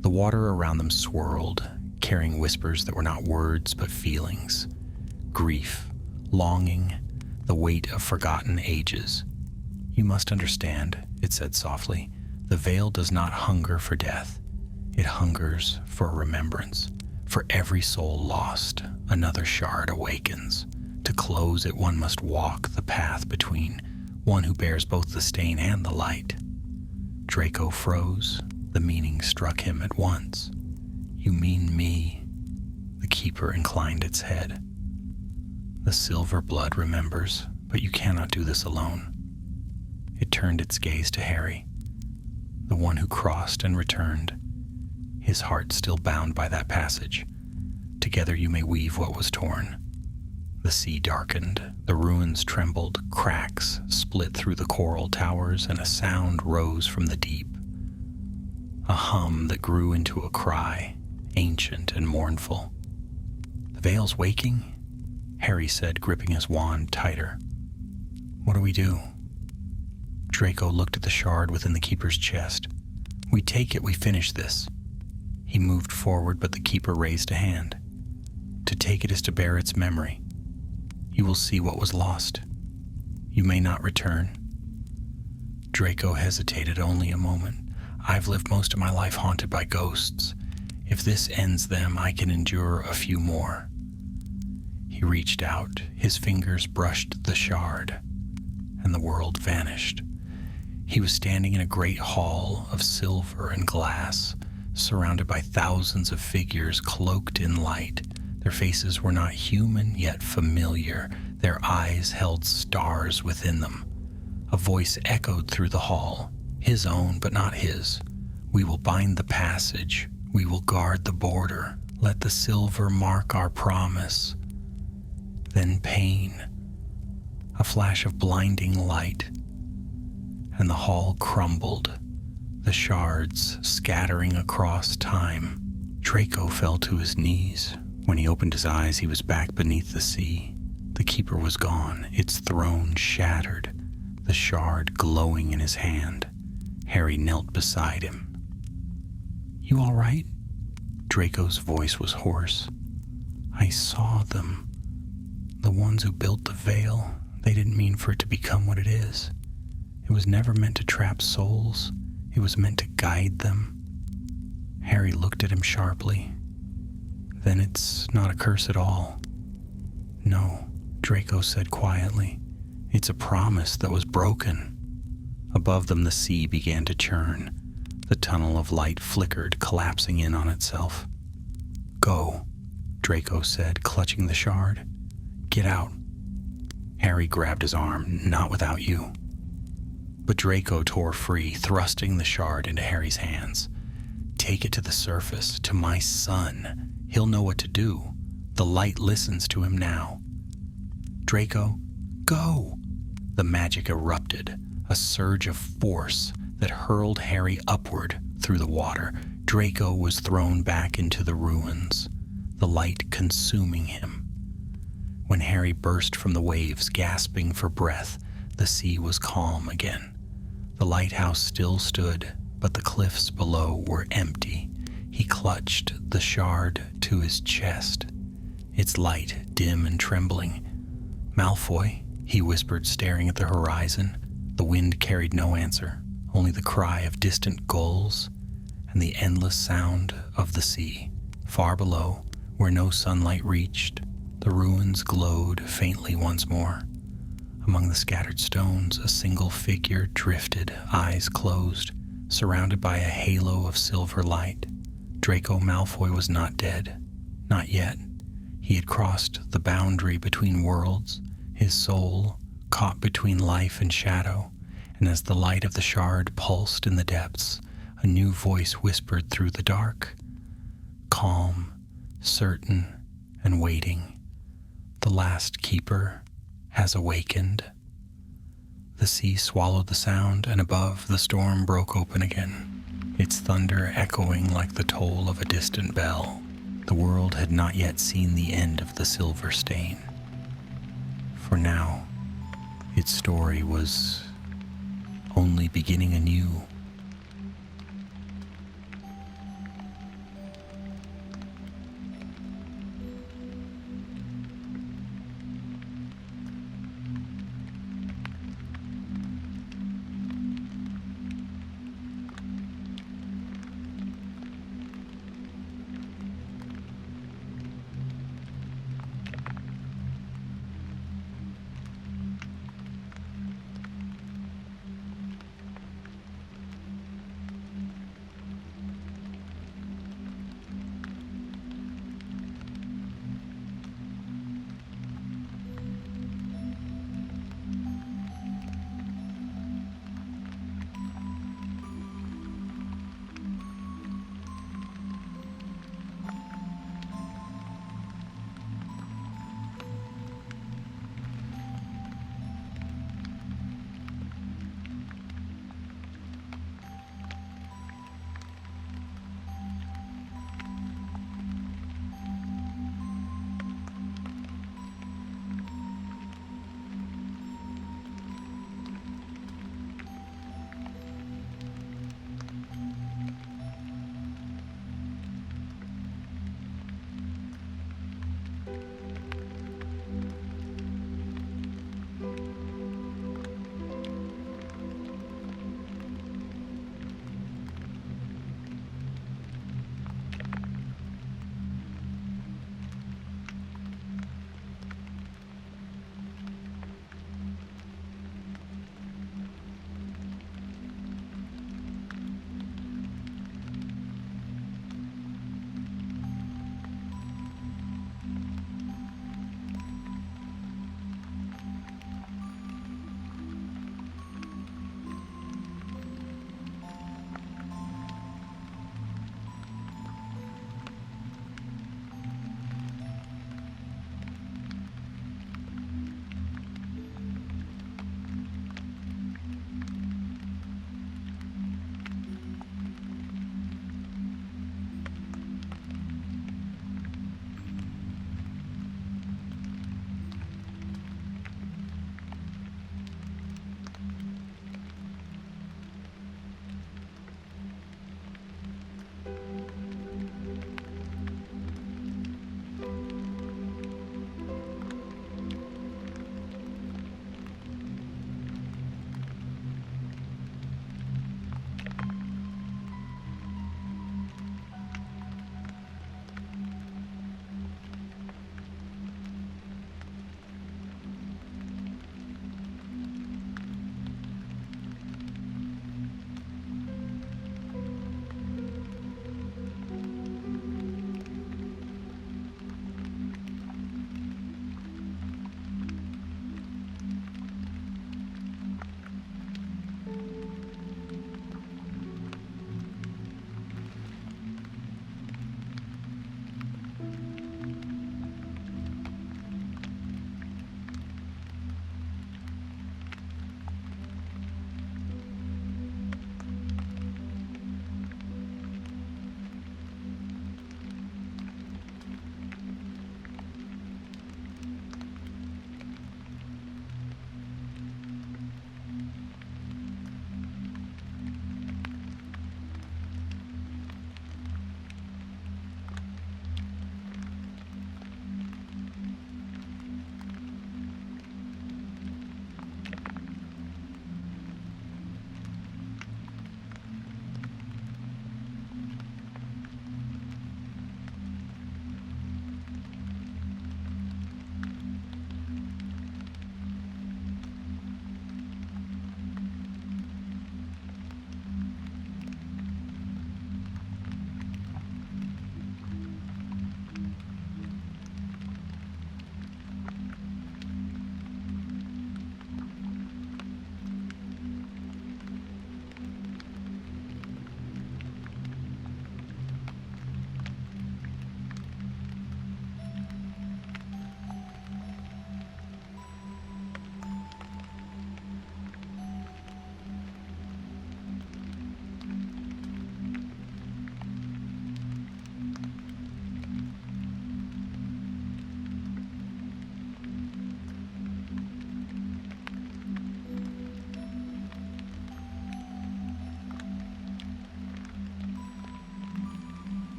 The water around them swirled, carrying whispers that were not words but feelings. Grief, longing, the weight of forgotten ages. "You must understand," it said softly, "the veil does not hunger for death. It hungers for remembrance. For every soul lost, another shard awakens. To close it, one must walk the path between, one who bears both the stain and the light." Draco froze. The meaning struck him at once. "You mean me?" The keeper inclined its head. "The silver blood remembers, but you cannot do this alone." It turned its gaze to Harry, the one who crossed and returned, his heart still bound by that passage. "Together you may weave what was torn." The sea darkened, the ruins trembled, cracks split through the coral towers, and a sound rose from the deep. A hum that grew into a cry, ancient and mournful. "The veil's waking?" Harry said, gripping his wand tighter. "What do we do?" Draco looked at the shard within the keeper's chest. "We take it, we finish this." He moved forward, but the keeper raised a hand. "To take it is to bear its memory. You will see what was lost. You may not return." Draco hesitated only a moment. "I've lived most of my life haunted by ghosts. If this ends them, I can endure a few more." He reached out, his fingers brushed the shard, and the world vanished. He was standing in a great hall of silver and glass, surrounded by thousands of figures cloaked in light. Their faces were not human, yet familiar. Their eyes held stars within them. A voice echoed through the hall, his own, but not his. "We will bind the passage. We will guard the border. Let the silver mark our promise." Then pain, a flash of blinding light, and the hall crumbled, the shards scattering across time. Draco fell to his knees. When he opened his eyes, he was back beneath the sea. The keeper was gone, its throne shattered, the shard glowing in his hand. Harry knelt beside him. "You all right?" Draco's voice was hoarse. "I saw them. The ones who built the veil. They didn't mean for it to become what it is. It was never meant to trap souls. It was meant to guide them." Harry looked at him sharply. "Then it's not a curse at all." "No," Draco said quietly. "It's a promise that was broken." Above them the sea began to churn. The The tunnel of light flickered, collapsing in on itself. "Go," Draco said, clutching the shard. "Get out." Harry grabbed his arm. "Not without you." But Draco tore free, thrusting the shard into Harry's hands. "Take it to the surface, to my son. He'll know what to do. The light listens to him now." "Draco, go!" The magic erupted, a surge of force that hurled Harry upward through the water. Draco was thrown back into the ruins, the light consuming him. When Harry burst from the waves, gasping for breath, the sea was calm again. The lighthouse still stood, but the cliffs below were empty. He clutched the shard to his chest, its light dim and trembling. "Malfoy," he whispered, staring at the horizon. The wind carried no answer, only the cry of distant gulls and the endless sound of the sea. Far below, where no sunlight reached, the ruins glowed faintly once more. Among the scattered stones, a single figure drifted, eyes closed, surrounded by a halo of silver light. Draco Malfoy was not dead. Not yet. He had crossed the boundary between worlds, his soul caught between life and shadow, and as the light of the shard pulsed in the depths, a new voice whispered through the dark. Calm, certain, and waiting. "The last keeper has awakened." The sea swallowed the sound, and above, the storm broke open again, its thunder echoing like the toll of a distant bell. The world had not yet seen the end of the silver stain. For now, its story was only beginning anew.